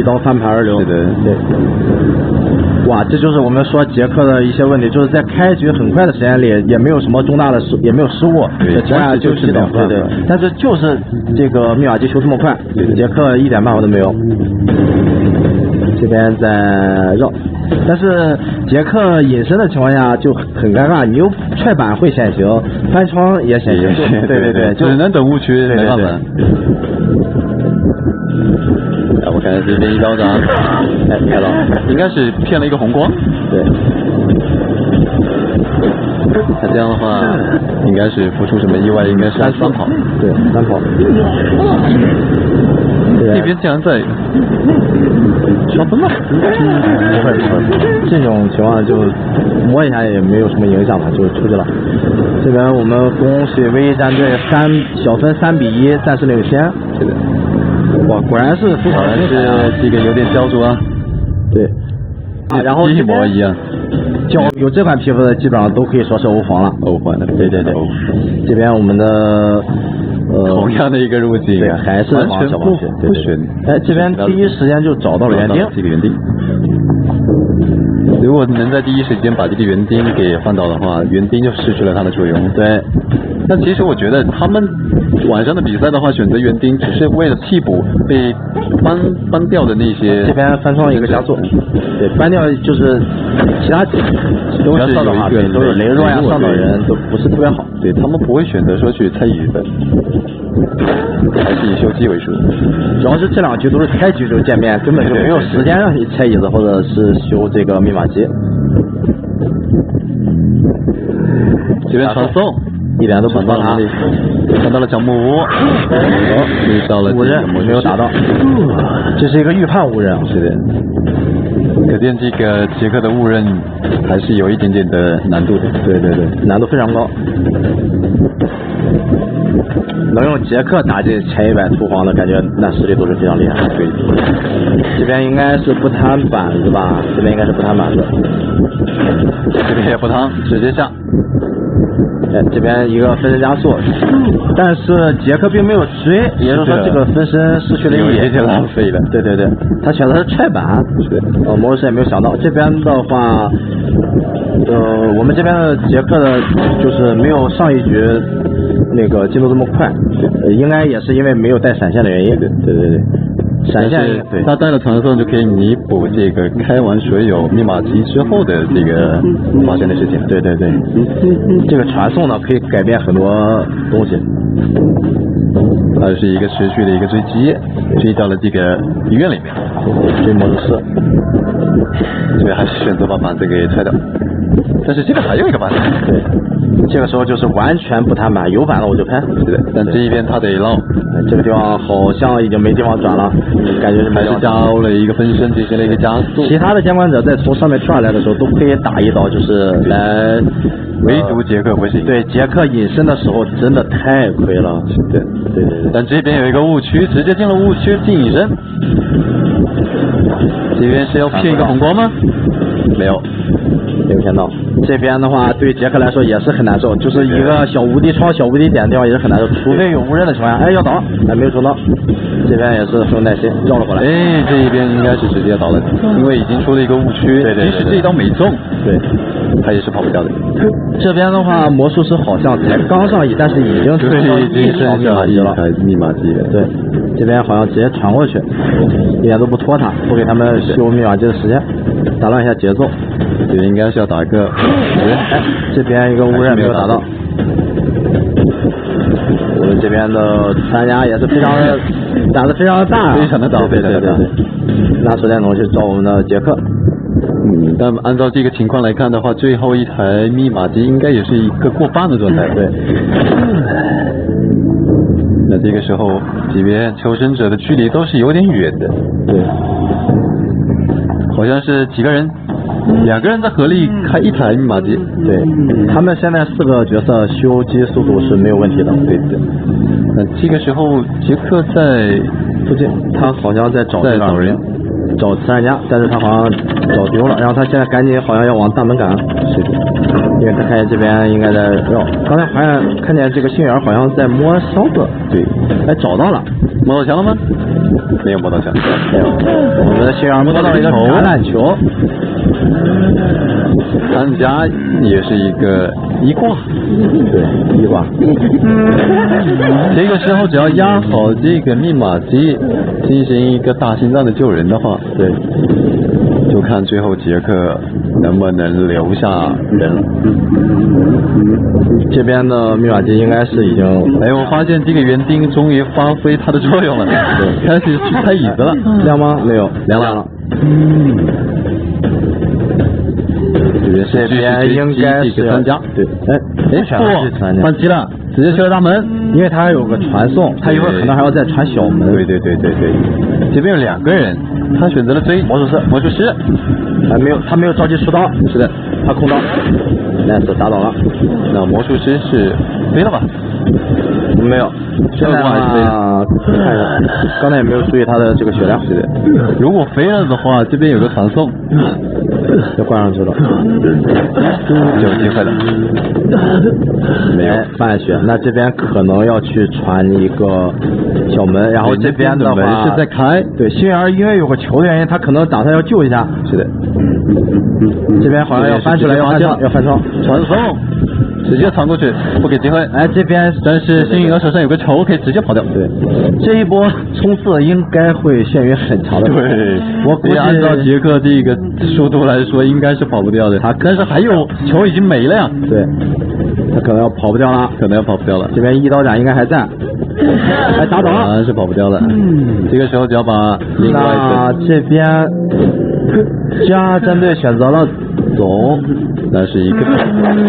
刀翻盘而流。对。哇，这就是我们说杰克的一些问题，就是在开局很快的时间里，也没有什么重大的也没有失误，这情况下就击倒。对，但是就是这个密码机修这么快，杰克一点办法都没有。这边在绕，但是杰克隐身的情况下就很尴尬，你又踹板会显形，翻窗也显形。对，只能等误区，没办法。我看这边1刀斩，开了，应该是骗了一个红光。对。他这样的话，应该是不出什么意外，应该是3跑。对，3跑。这边竟然在刷分了。不会，这种情况就摸一下也没有什么影响了，就出去了。这边我们恭喜唯一战队小分3-1暂时领先。是的。哇，果然是非常是这个有点焦灼啊。对。然后一模一样。有这款皮肤的基本上都可以说是欧皇了。欧皇的，对。这边我们的同样的一个路径，对，还是完全不选。哎，这边第一时间就找到了园丁，这个园丁。如果能在第一时间把这个园丁给放倒的话，园丁就失去了它的作用。对。但其实我觉得他们晚上的比赛的话，选择园丁只是为了替补被搬掉的那些。这边翻窗一个加速，对，搬掉就是其他都是有一个都是羸弱呀，上岛人都不是特别好，对他们不会选择说去拆椅子，还是以修机为主。主要是这两局都是开局就见面，根本就没有时间让你拆椅子或者是修这个密码机。这边传送。一点都不到他，看到了小木屋，遇到了误认，没有打到，这是一个预判误认，是的，可见这个杰克的误认还是有一点点的难度的，对，难度非常高，能用杰克打进前100突黄的感觉，那实力都是非常厉害。对，这边应该是不摊板子吧？这边应该是不摊板子，这边也不摊，直接下。哎，这边一个分身加速，但是杰克并没有追，也就是说这个分身失去了意义，有些浪费了。对，他选择是踹板，魔术师也没有想到。这边的话，我们这边的杰克的就是没有上一局那个进度这么快，应该也是因为没有带闪现的原因。对。闪现，对，他带了传送就可以弥补这个开完所有密码机之后的这个发生的事情。对，这个传送呢可以改变很多东西。它是一个持续的一个追击，追到了这个医院里面，追魔术师，所以还是选择把板子给拆掉。但是这个还有一个板子，对，这个时候就是完全不摊板，有板了我就拍。是的，但这一边他得绕，这个地方好像已经没地方转了，感觉是还是加了一个分身，进行了一个加速。其他的监管者在从上面跳下来的时候都可以打一刀，就是来，唯独杰克不行。对，杰克隐身的时候真的太亏了。对。但这边有一个误区，直接进了误区进隐身。这边是要骗一个红光吗？没有骗到。这边的话对杰克来说也是很难受，就是一个小无敌超、小无敌点的地方也是很难受，除非有误认的情况下，哎要倒，哎没有收到。这边也是很有耐心绕了过来。哎，这一边应该是直接倒了，因为已经出了一个误区。对，即使这一刀没中，对，他也是跑不掉的。这边的话，魔术师好像才刚上一，但是已经剩下一台密码机了。对，这边好像直接传过去，一点都不拖他，不给他们修密码机的时间，打乱一下节奏。这应该是要打个哎，这边一个误认没有打到。我们这边的参加也是非常的打得非常的大，非常的大，对。拿手电筒去找我们的杰克。但按照这个情况来看的话，最后一台密码机应该也是一个过半的状态。对。那这个时候，即便求生者的距离都是有点远的。对。好像是几个人，2个人在合力开一台密码机。对。他们现在4个角色修机速度是没有问题的。对的。那这个时候，杰克在附近，他好像在找人。找慈善家，但是他好像找丢了，然后他现在赶紧好像要往大门赶，是的，因为他看见这边应该在绕，刚才好像看见这个星源好像在摸箱子，对，哎找到了，摸到墙了吗？没有摸到墙，没有，我们的星源摸到了一个橄榄球，参加也是一个一挂，对，一挂，这个时候只要压好这个密码机，进行一个大心脏的救人的话，对，就看最后杰克能不能留下人。这边的密码机应该是已经，哎，我发现这个园丁终于发挥它的作用了，开始去拆椅子了，亮吗？没有，亮了。这边应该是参加，对，不，换机了，直接去了大门，因为他还有个传送，他一会儿可能还要再传小门。对，这边有2个人，他选择了追魔术师，他没有着急出刀，是的，他空刀，nice打倒了，那魔术师是飞了吧？没有，现在的话看一下，刚才也没有注意他的这个血量。是的，如果飞了的话，这边有个传送，就挂上去了，有机会了。没有放下去，那这边可能要去传一个小门，然后这边的话门是在开。对，幸而因为有个球的原因，他可能打算要救一下。是的，这边好像要翻出来，要翻窗，传送。直接传过去，不给机会。哎，这边但是幸运儿手上有个球，可以直接跑掉。对，这一波冲刺应该会眩晕很长的。对，我估计按照杰克这个速度来说，应该是跑不掉的。但是还有球已经没了呀。对，他可能要跑不掉了，这边一刀斩应该还在，哎，打倒了，是跑不掉了。这个时候只要把另外那这边加战队选择了走。那是一个平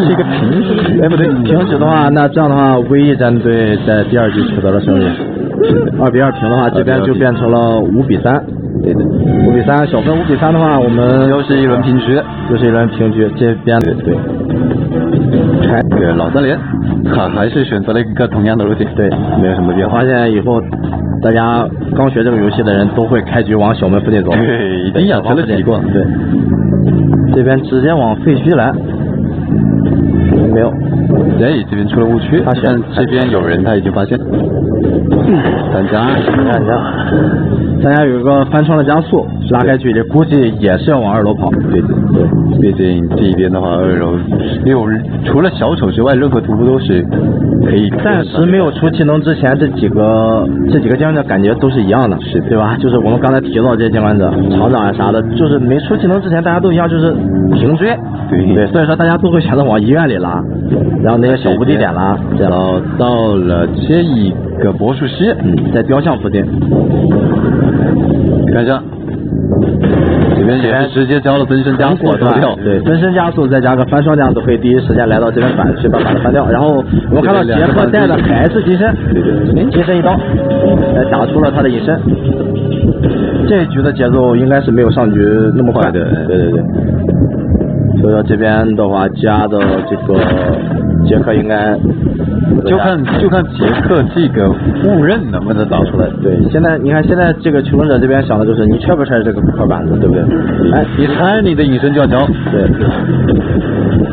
局，哎不对，平局的话，那这样的话，VE战队在第二局取得了胜利。2比2平的话，这边就变成了5比3。对的，5比3，小分5比3的话，我们又是一轮平局，这边对。这个老三连，还是选择了一个同样的路径，对，没有什么变化。发现以后大家刚学这个游戏的人都会开局往小门附近走，对，已经养成了习惯。对，这边直接往废墟来，没有。哎，这边出了误区，但这边有人他已经发现。三家有一个翻窗的加速，拉开距离，估计也是要往2楼跑。对，毕竟这边的话，2楼除了小丑之外，任何图都是可以。暂时没有出技能之前，这几个监管者感觉都是一样的，是对吧？就是我们刚才提到这些监管者、厂长啊啥的，就是没出技能之前，大家都一样，就是平追。对，所以说大家都会选择往医院里拉，然后那些小无地点拉，然后到了这一个魔术师，在雕像附近，看一下。这边也是直接交了分身加速脱掉，对，分身加速再加个翻双加速，可以第一时间来到这边板去把它翻掉。然后我们看到杰克带的还是金身，金身一刀，打出了他的隐身。这一局的节奏应该是没有上局那么快的，对。所以说这边的话加的这个杰克应该就看杰克这个误认能不能打出来。对，现在你看现在这个求生者这边想的就是你踹不踹这个块板子，对不对？哎，你踩你的隐身就要交，对，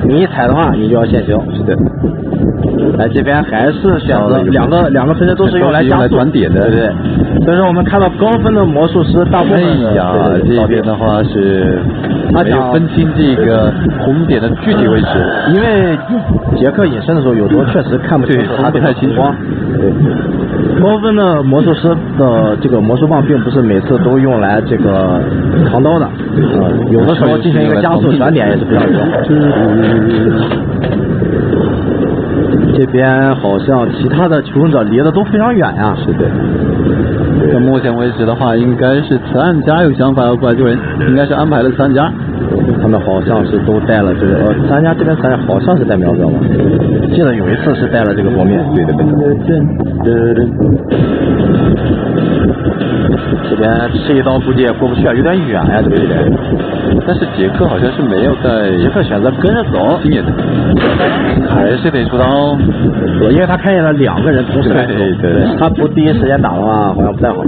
你一踩的话你就要现形。是的。哎，这边还是选择两个分身都是用来加速转点的，对。所以说我们看到高分的魔术师大部分这边的话是没有分清这个红点的具体位置，因为杰克隐身的时候有时候确实看不清楚，他不太清楚。对，高分的魔术师的这个魔术棒并不是每次都用来这个扛刀的，有的时候进行一个加速转点也是比较有用。这边好像其他的求生者离得都非常远呀。是的。到目前为止的话，应该是慈安家有想法要过来救人，应该是安排了慈安家。他们好像是都带了这个，慈安家这边好像是带苗子吧？记得有一次是带了这个佛面。对的。这边吃一刀估计也过不去啊，有点远呀，这个地点。但是杰克好像是没有在，杰克选择跟着走，经验的，还是得出刀，因为他看见了2个人同时来走，对，他不第一时间打的话好像不太好。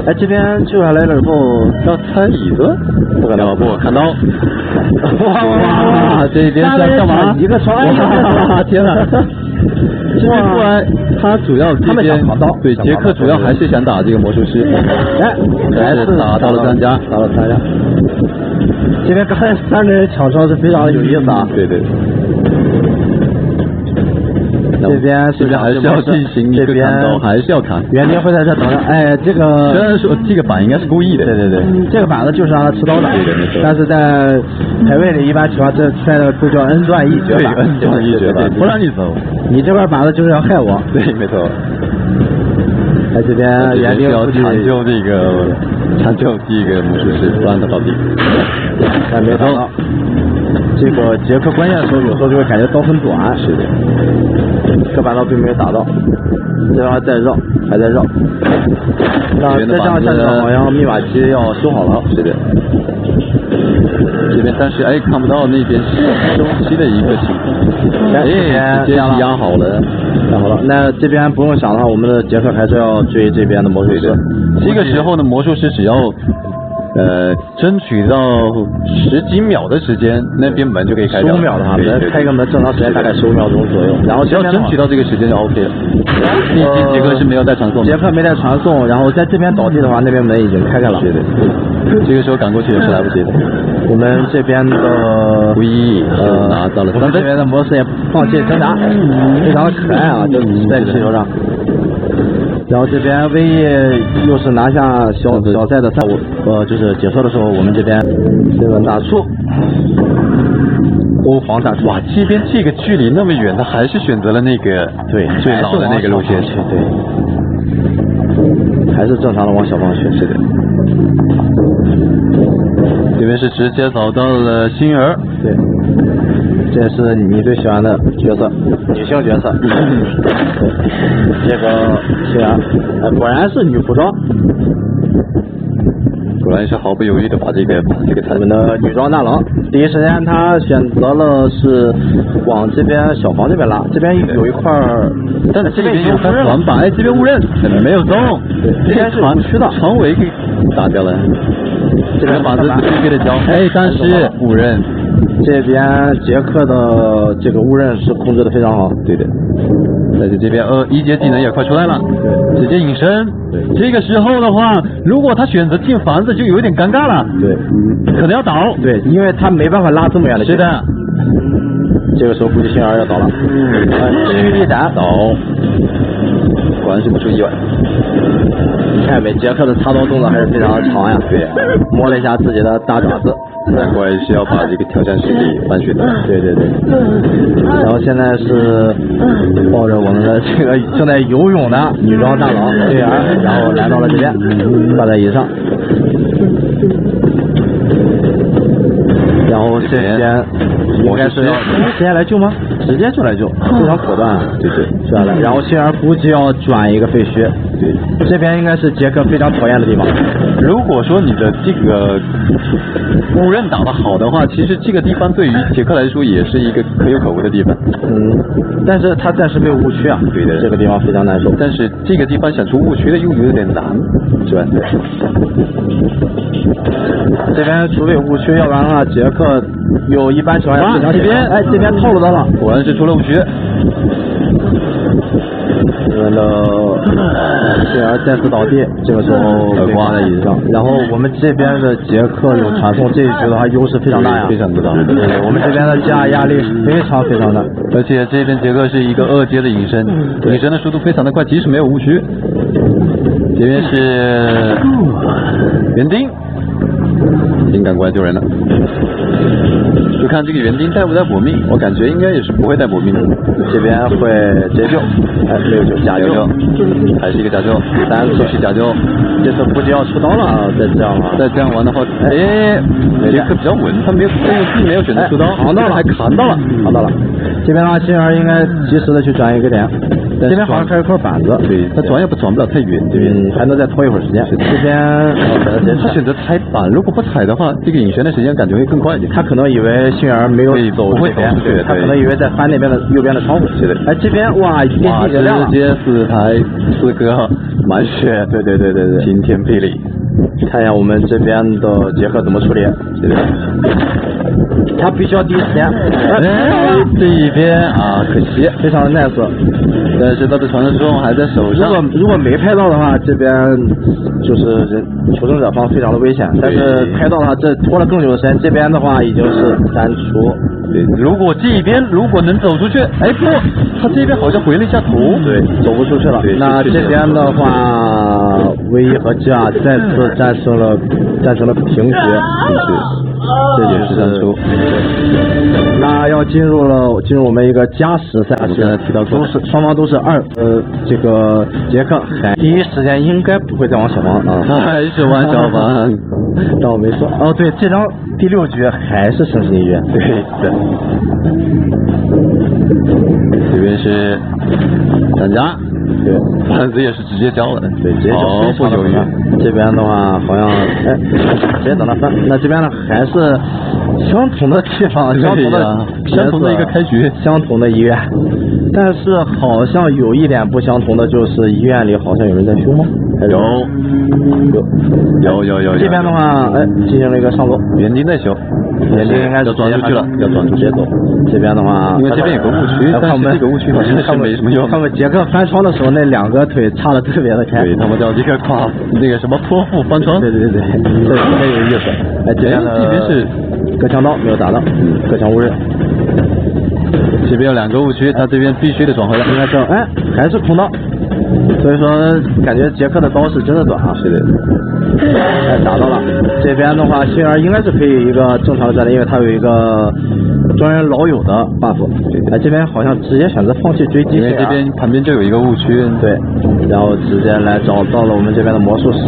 哎，这边救下来了以后要踩椅子，不可能，不看刀。哇，这边是要干嘛？一个双，哇，天哪！这边过来，他主要他们想扛刀，对，杰克主要还是想打这个魔术师，哎，还是打到了3家，这边刚才3个人抢双是非常的有意思啊。对。这边还是要进行一个砍刀，还是要砍。园丁会在这等着。哎，这个虽然说这个板应该是故意的，对，这个板子就是让他吃刀的。但是在排位里一般情况这出来的都叫恩断义绝板。恩断义绝板，不让你走。你这块板子就是要害我。对，没错。在这边园丁要抢救这个魔术师，不让他倒地。但没想到，这个杰克关键的时候，有时候就会感觉刀很短。是的，各板刀并没有打到，这边还在绕，还在绕。那再这样下去好像密码机要修好了。是的。这边但是看不到那边收期的一个情况，直接压好了，压好了。那这边不用想的话，我们的杰克还是要追这边的魔术师。这个时候呢，魔术师只要争取到10几秒的时间，那边门就可以开掉。15秒的话，门开个门正常时间大概15秒钟左右。然后只要争取到这个时间就 OK 了。毕竟杰克是没有带传送，杰克没带传送，然后在这边倒地的话，那边门已经开开了。对的，这个时候赶过去也是来不及的。我们这边的唯拿到了3分。我们这边的魔术也不放弃挣扎，非常的可爱啊，就在气球上。然后这边威毅又是拿下小赛的3-5，就是解说的时候，我们这边这个大树，欧皇大树。哇，这边这个距离那么远，他还是选择了那个最老的那个路线，对，还是正常的往小方去，是的。这边是直接找到了星儿，对，这是你最喜欢的角色，女性角色。对，这个星儿，果然是女服装，果然是毫不犹豫的把这个我们的女装大佬，第一时间他选择了是往这边小房这边拉，这边有一块，但是这边有个船板，这边误认没有中，这边是误区的，船尾给打掉了。这边把子给他交，但是误认。这边杰克的这个误认是控制的非常好，对的。但是这边一阶技能也快出来了，对，直接隐身。对，这个时候的话，如果他选择进房子，就有点尴尬了。对，可能要倒。对，因为他没办法拉这么远的。是的。这个时候估计星儿要倒了。蓄力斩倒，果然是不出意外。你看没，杰克的插刀动作还是非常的长呀。对呀，摸了一下自己的大爪子。难怪是要把这个挑战师给翻血的。对对对。然后现在是抱着我们的这个正在游泳的女装大佬队儿，然后来到了这边，挂在椅上。然后这边应该是要直接来救吗？直接就来救，非常果断。对对，是来。然后星儿估计要转一个废墟。对，这边应该是杰克非常讨厌的地方。如果说你的这个误认打得好的话，其实这个地方对于杰克来说也是一个可有可无的地方。但是他暂时没有误区啊。对的，这个地方非常难受。但是这个地方想出误区的又有点难，是吧？这边除非有误区，要不然的话，杰克有一般情况下这边套路到了，果然是出了误区。我们的星儿再次倒地，这个时候被挂在椅子上。然后我们这边的杰克有传送，这一局的话优势非常大呀，非常大。对，我们这边的加压力非常非常大，而且这边杰克是一个2阶的隐身，隐身的速度非常的快，即使没有误区。这边是园丁，已经赶过来救人了。就看这个园丁带不带搏命，我感觉应该也是不会带搏命的。这边会直接救，6救假救，还是一个假救，3次是假救，这次估计要出刀了。再这样玩的话，杰克比较稳，他并没有选择出刀，扛到了，还扛到了。这边的话，星儿应该及时的去转一个点。这边好像还有块板子，对，他转也转不了太远，这边还能再拖一会儿时间。这边他选择踩板，如果不踩的话，这个隐身的时间感觉会更快一点。他可能以为星儿没有走这边，他可能以为在翻那边的右边的窗户。是的，这边哇，电梯给亮了，直接4台4个满血，对，晴天霹雳。看一下我们这边的杰克怎么处理。他必须要第一时间。这一边可惜，非常的 nice。但是他的传送还在手上。如果没拍到的话，这边就是求生者方非常的危险。但是拍到的话，这拖了更久的时间。这边的话已经是删除。对，如果这一边能走出去，不，他这边好像回了一下头，对，走不出去了。那这边的话，威毅和吉亚再次战胜了平局。这就也是战术。那要进入我们一个加时赛，现在提到双方都是这个杰克第一时间应该不会再往小王啊，还是玩小王，但我没说哦，对，这张第6局还是盛世医院，对的。这边是咱家，对，板子也是直接交了，对，直接就毫不犹豫。这边的话好像直接等他翻，那这边呢还是相同的地方，相同的一个开局，相同的医院，但是好像有一点不相同的就是医院里好像有人在修吗？有。这边的话，进行了一个上楼，园丁在修，园丁应该要转出去了，要转出去走。这边的话，因为这边有个误区，但是这个误区好像是没什么用。他们杰克翻窗的时候，那2个腿插的特别的开。对，他们叫这个那个什么托付翻窗。对，这特别有意思。这边是隔墙刀没有打到，隔墙无人。这边有2个误区，他这边必须得转回来。应该是还是空刀。所以说，感觉杰克的刀是真的短啊！是的，打到了。这边的话，星儿应该是可以一个正常的战略，因为他有一个专员老友的 buff。这边好像直接选择放弃追击，因为这边旁边就有一个误区。对，然后直接来找到了我们这边的魔术师。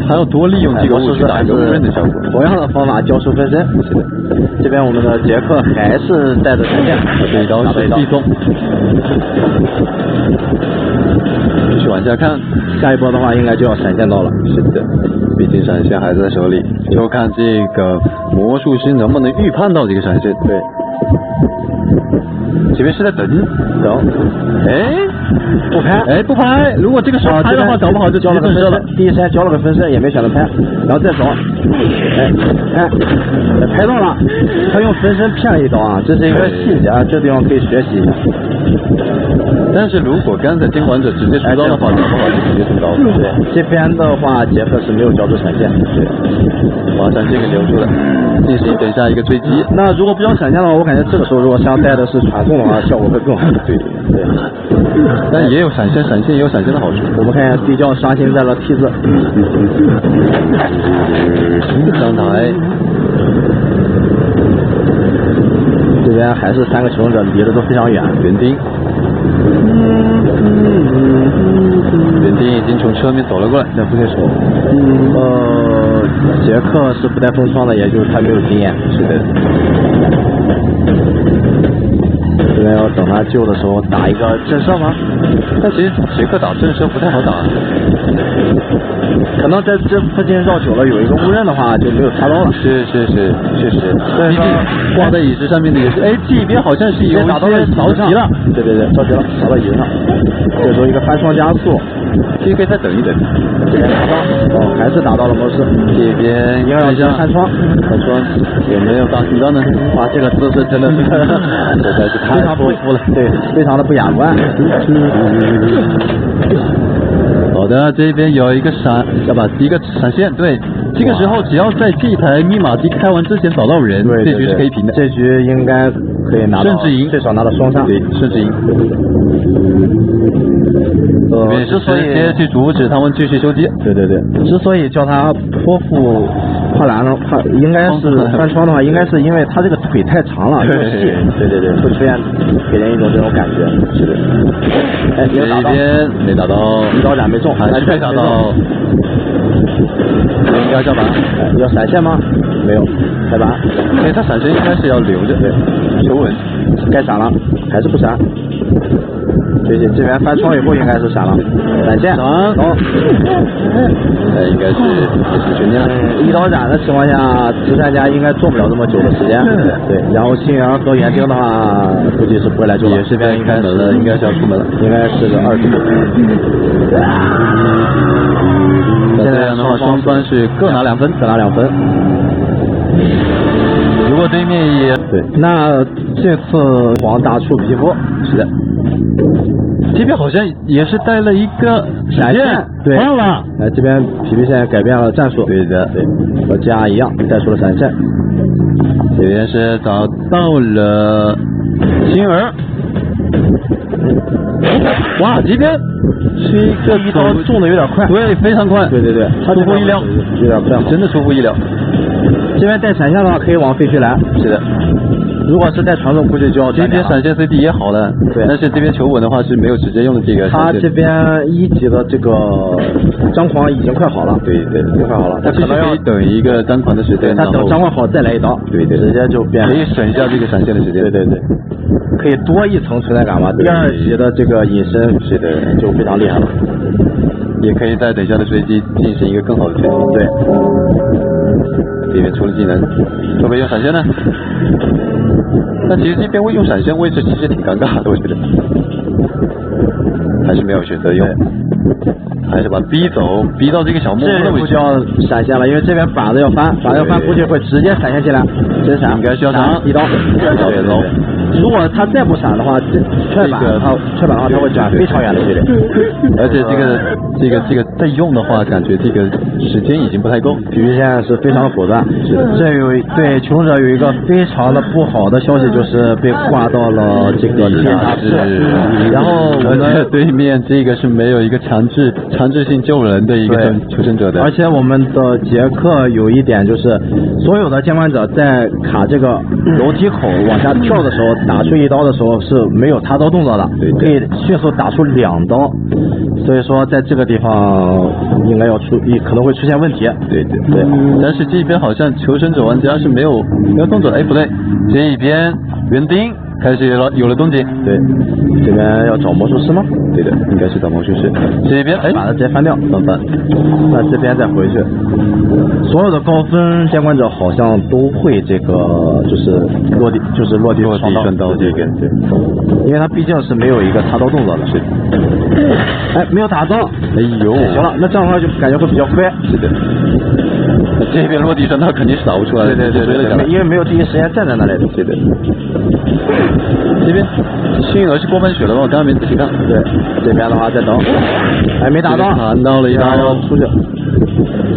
他要多利用这个误区打一个无刃的效果。同样的方法交出分身。是的，这边我们的杰克还是带着闪电，这一刀是必中。继续往下看，下一波的话应该就要闪现到了。是的，毕竟闪现还在手里，就看这个魔术师能不能预判到这个闪现。对，这边是在等，不拍，不拍。如果这个时候拍的话，搞不好就交了个分身。第一时间交了个分身，也没选择拍，然后再走，拍到了，他用分身骗了一刀啊，这是一个细节啊，这地方可以学习一下。但是如果刚才监管者直接出刀的话，搞不好就直接出刀了。对，这边的话杰克是没有交出闪现，对，把闪现给留住了，进行等下一个追击。那如果不交闪现的话，我感觉这个时候如果像带的是传送的话，效果会更好。对。但也有闪现也有闪现的好处。我们看一下地窖刷新在了 T 字。上台。这边还是3个求生者，离得都非常远。园丁已经从车面走了过来，在附近守。杰克是不带封窗的，也就是他没有经验。是的。这边要等他救的时候打一个震慑吗？但其实杰克打震慑不太好打，可能在这附近绕久了，有一个误刃的话就没有插刀了。是，确实。毕竟挂在椅子上面的也是，这边好像是有一些着急了。对，着急了，扫到椅子上。这时候一个翻窗加速，其实可以再等一等。这边打到，还是打到了魔术。这边应该要先翻窗，有没有打出刀呢？哇，这个姿势真的是实在是太不服了，对，非常的不雅观。好的，这边有一个一个闪现，对，这个时候只要在这台密码机开完之前找到人，这局是可以平的。这局应该可以拿到，甚至赢，最少拿到双杀。对，甚至赢。之所以直接去阻止他们继续修机。对，之所以叫他托付跨栏了，应该是翻窗的话，应该是因为他这个腿太长了，对，会出现给人一种这种感觉。是的。这边没打到，一刀斩没中，还是没打到。应该叫板，要闪现吗？没有，开板。他闪现应该是要留着，对，求稳。该闪了，还是不闪。这边翻窗以后应该是闪了，闪现，应该是全家。一刀斩的情况下，直山家应该做不了那么久的时间。对，然后星阳和园丁的话，估计是不会来救了。这边应该门了，应该是要出门了，应该是个20步。现在的话，双方是各拿2分，如果对面也对，那这次黄大触皮肤，是的。这边好像也是带了一个闪现，对，换了。这边皮皮现在改变了战术，对的，和GR一样带出了闪现。这边是找到了星儿，哇，这边是一刀中的有点快，对，非常快，对，出乎意料，有点快，真的出乎意料。这边带闪现的话，可以往废墟来。是的。如果是带传送，估计就要这边闪现 CD 也好了，对，但是这边求稳的话是没有直接用的这个。他这边1级的这个张狂已经快好了，对，快好了，他可能要等一个张狂的时间，他等张狂好再来一刀，对，直接就变，可以省一下这个闪现的时间，对，可以多一层存在感嘛。第2级的这个隐身是的，就非常厉害了，也可以在等下的追击进行一个更好的推进，对。这边出了技能，会不会用闪现呢？但其实这边用闪现位置其实挺尴尬的，我觉得，还是没有选择用，还是把逼走，逼到这个小木屋的位置。这就要闪现了，因为这边靶子要翻，估计会直接闪现进来，真闪，应该是要闪一刀，对。如果他再不闪的话，踹板的话他会转非常远的距离，而且这个再用的话，感觉这个时间已经不太够。局限现在是非常的果断，这对求生者有一个非常的不好的消息，就是被挂到了这个天下室，然后我们对面这个是没有一个强制性救人的一个求生者的，而且我们的杰克有一点就是，所有的监管者在卡这个楼梯口往下跳的时候，打出1刀的时候是没有插刀动作的，可以迅速打出2刀，所以说在这个地方应该可能会出现问题。对，但是这边好像求生者玩家是没有动作，哎不对，这一边园丁开始有了动静，对，这边要找魔术师吗？对的，应该是找魔术师。这边把它直接翻掉，翻，那这边再回去。所有的高分监管者好像都会这个，就是落地穿刀这个，对，因为他毕竟是没有一个插刀动作的，是。哎，没有打中，哎呦，行了，那这样的话就感觉会比较飞。是的。这边落地穿刀肯定是打不出来的，对，因为没有第一时间站在那里的，对的。这边幸运儿是过半血了吧？我刚刚没仔细看。对，这边的话再等，哎，没打到，弹到了一刀出去，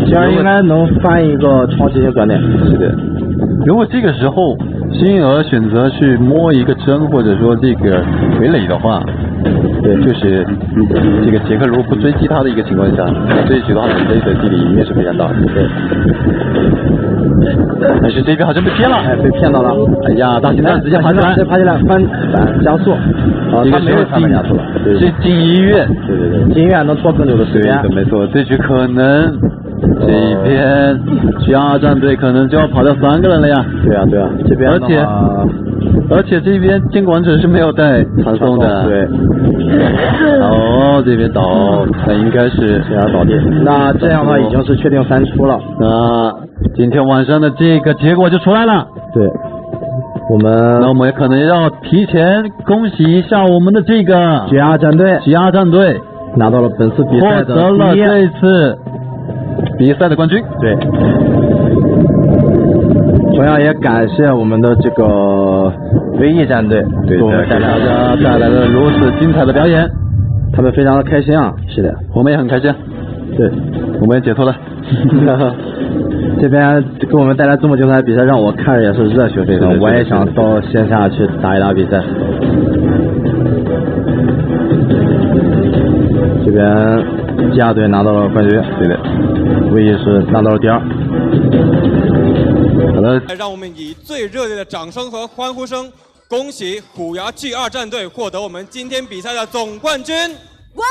这样应该能翻一个超级型转点。是的，如果这个时候幸运儿选择去摸一个针或者说这个傀儡的话，对，就是这个杰克如果不追击他的一个情况下，这一局的话，人类的地理赢面是非常大的。对。但是这边好像被骗了，哎，被骗到了。哎呀，大金蛋直接爬进来，翻板加速。他没有翻板加速了。这进医院，对，进医院能拖更久的时间。对，没错，这局可能这边加战队可能就要跑掉3个人了呀。对啊，这边而且这边监管者是没有带传送的。对。哦，这边倒，那应该是这样倒地。那这样的话已经是确定3出了。那今天晚上的这个结果就出来了。对。那我们可能要提前恭喜一下我们的这个GR战队拿到了本次比赛的获得了这次比赛的冠军。对。同样也感谢我们的这个唯一战队，对，给大家带来了如此精彩的表演，他们非常的开心啊。是的，我们也很开心。对，我们也解脱了。这边给我们带来这么精彩的比赛，让我看着也是热血沸腾。我也想到线下去打一打比赛。这边GR队拿到了冠军，对的，唯一是拿到了第2。好的，让我们以最热烈的掌声和欢呼声，恭喜虎牙 GR 战队获得我们今天比赛的总冠军。哇！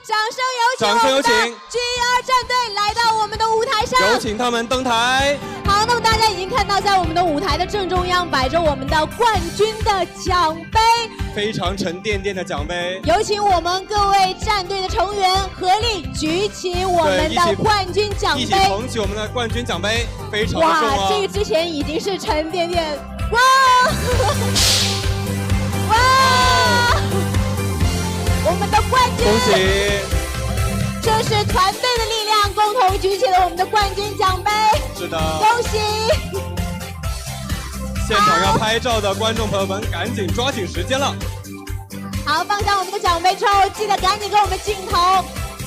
掌声有请 GR 战队来到我们的舞台上，有请他们登台。好，那么大家已经看到，在我们的舞台的正中央摆着我们的冠军的奖杯，非常沉甸甸的奖杯。有请我们各位战队的成员合力举起我们的冠军奖杯，一起捧起我们的冠军奖杯，非常的重啊！哇，这个之前已经是沉甸甸，哇！哇！我们的冠军，恭喜！这是团队的力量，共同举起了我们的冠军奖杯。是的，恭喜！现场要拍照的观众朋友们，赶紧抓紧时间了。好，放下我们的奖杯之后，记得赶紧跟我们镜头，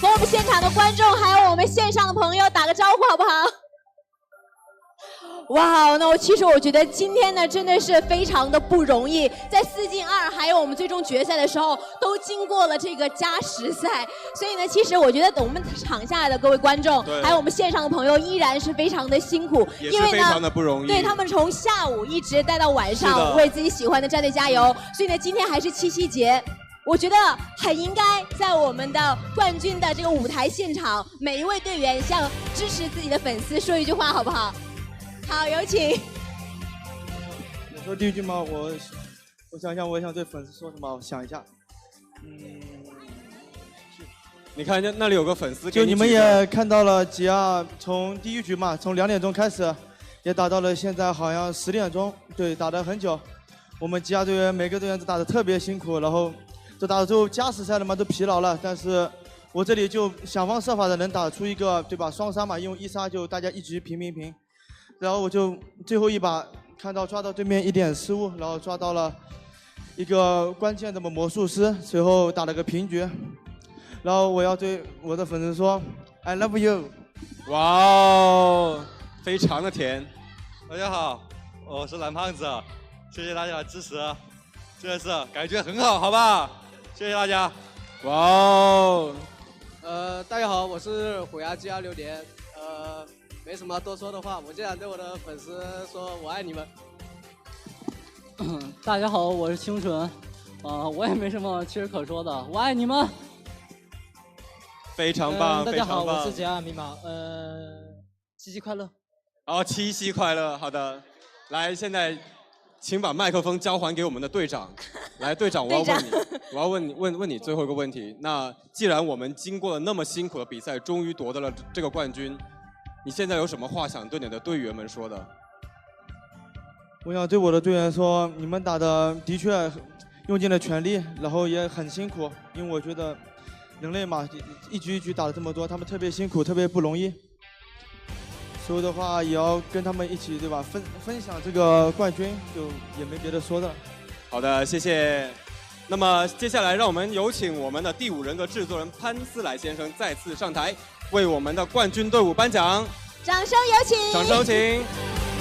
和我们现场的观众，还有我们线上的朋友打个招呼，好不好？哇，那其实我觉得今天呢真的是非常的不容易，在4进2还有我们最终决赛的时候，都经过了这个加时赛，所以呢，其实我觉得我们场下的各位观众，还有我们线上的朋友，依然是非常的辛苦，也是非常的不容易。对他们从下午一直待到晚上，为自己喜欢的战队加油。所以呢，今天还是7夕节。我觉得很应该在我们的冠军的这个舞台现场，每一位队员向支持自己的粉丝说一句话，好不好？好，有请。我说第一句嘛，我想想，我想对粉丝说什么？我想一下。你看那里有个粉丝，就你们也看到了，G2从第一局嘛，从2点钟开始，也打到了现在好像10点钟，对，打得很久。我们G2队员每个队员都打得特别辛苦，然后都打到最后加时赛了嘛，都疲劳了。但是我这里就想方设法的能打出一个，对吧？双杀嘛，用1杀就大家一局平。然后我就最后一把看到抓到对面一点失误，然后抓到了一个关键的魔术师，随后打了个平局。然后我要对我的粉丝说 ，I love you。哇哦，非常的甜。大家好，我是蓝胖子，谢谢大家的支持，真的是感觉很好，好吧？谢谢大家。哇哦，大家好，我是虎牙G2榴莲，没什么多说的话，我就想对我的粉丝说我爱你们。大家好，我是清纯，我也没什么其实可说的，我爱你们。非常棒，大家好，非常棒。我是G2密码，七夕快乐。七夕快乐，好的。来，现在请把麦克风交还给我们的队长。来，队长，我要问你最后一个问题。那既然我们经过了那么辛苦的比赛，终于夺得了这个冠军，你现在有什么话想对你的队员们说的？我想对我的队员说，你们打的确用尽了全力，然后也很辛苦，因为我觉得人类嘛，一局一局打了这么多，他们特别辛苦，特别不容易。所以的话也要跟他们一起，对吧？分享这个冠军，就也没别的说的了。好的，谢谢。那么接下来让我们有请我们的第5人格制作人潘思来先生再次上台，为我们的冠军队伍颁奖。掌声有请！掌声有请！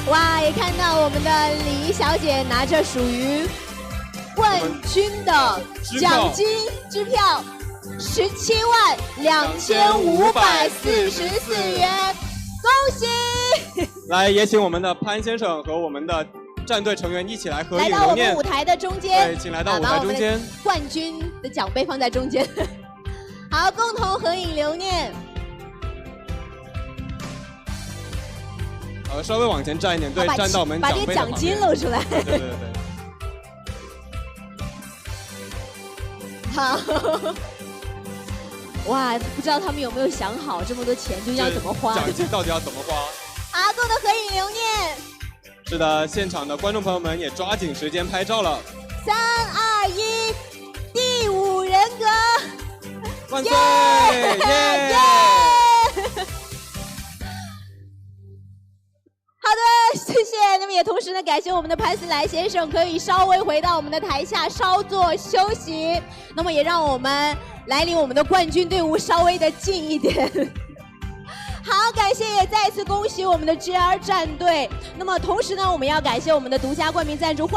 哇，也看到我们的李怡小姐拿着属于冠军的奖金支票172544元，恭喜！来，也请我们的潘先生和我们的战队成员一起来合影留念。来到我们舞台的中间，对，请来到舞台中间。冠军的奖杯放在中间，好，共同合影留念。稍微往前站一点，对，站到我们奖杯的旁边。把这奖金露出来。对。好。哇，不知道他们有没有想好这么多钱究竟要怎么花？奖金到底要怎么花？好，共同合影留念。是的，现场的观众朋友们也抓紧时间拍照了。3、2、1，第5人格，万岁！耶！好的，谢谢。那么也同时呢，感谢我们的潘思来先生可以稍微回到我们的台下稍作休息。那么也让我们来离我们的冠军队伍稍微的近一点。好，感谢也再次恭喜我们的G2战队。那么同时呢，我们要感谢我们的独家冠名赞助。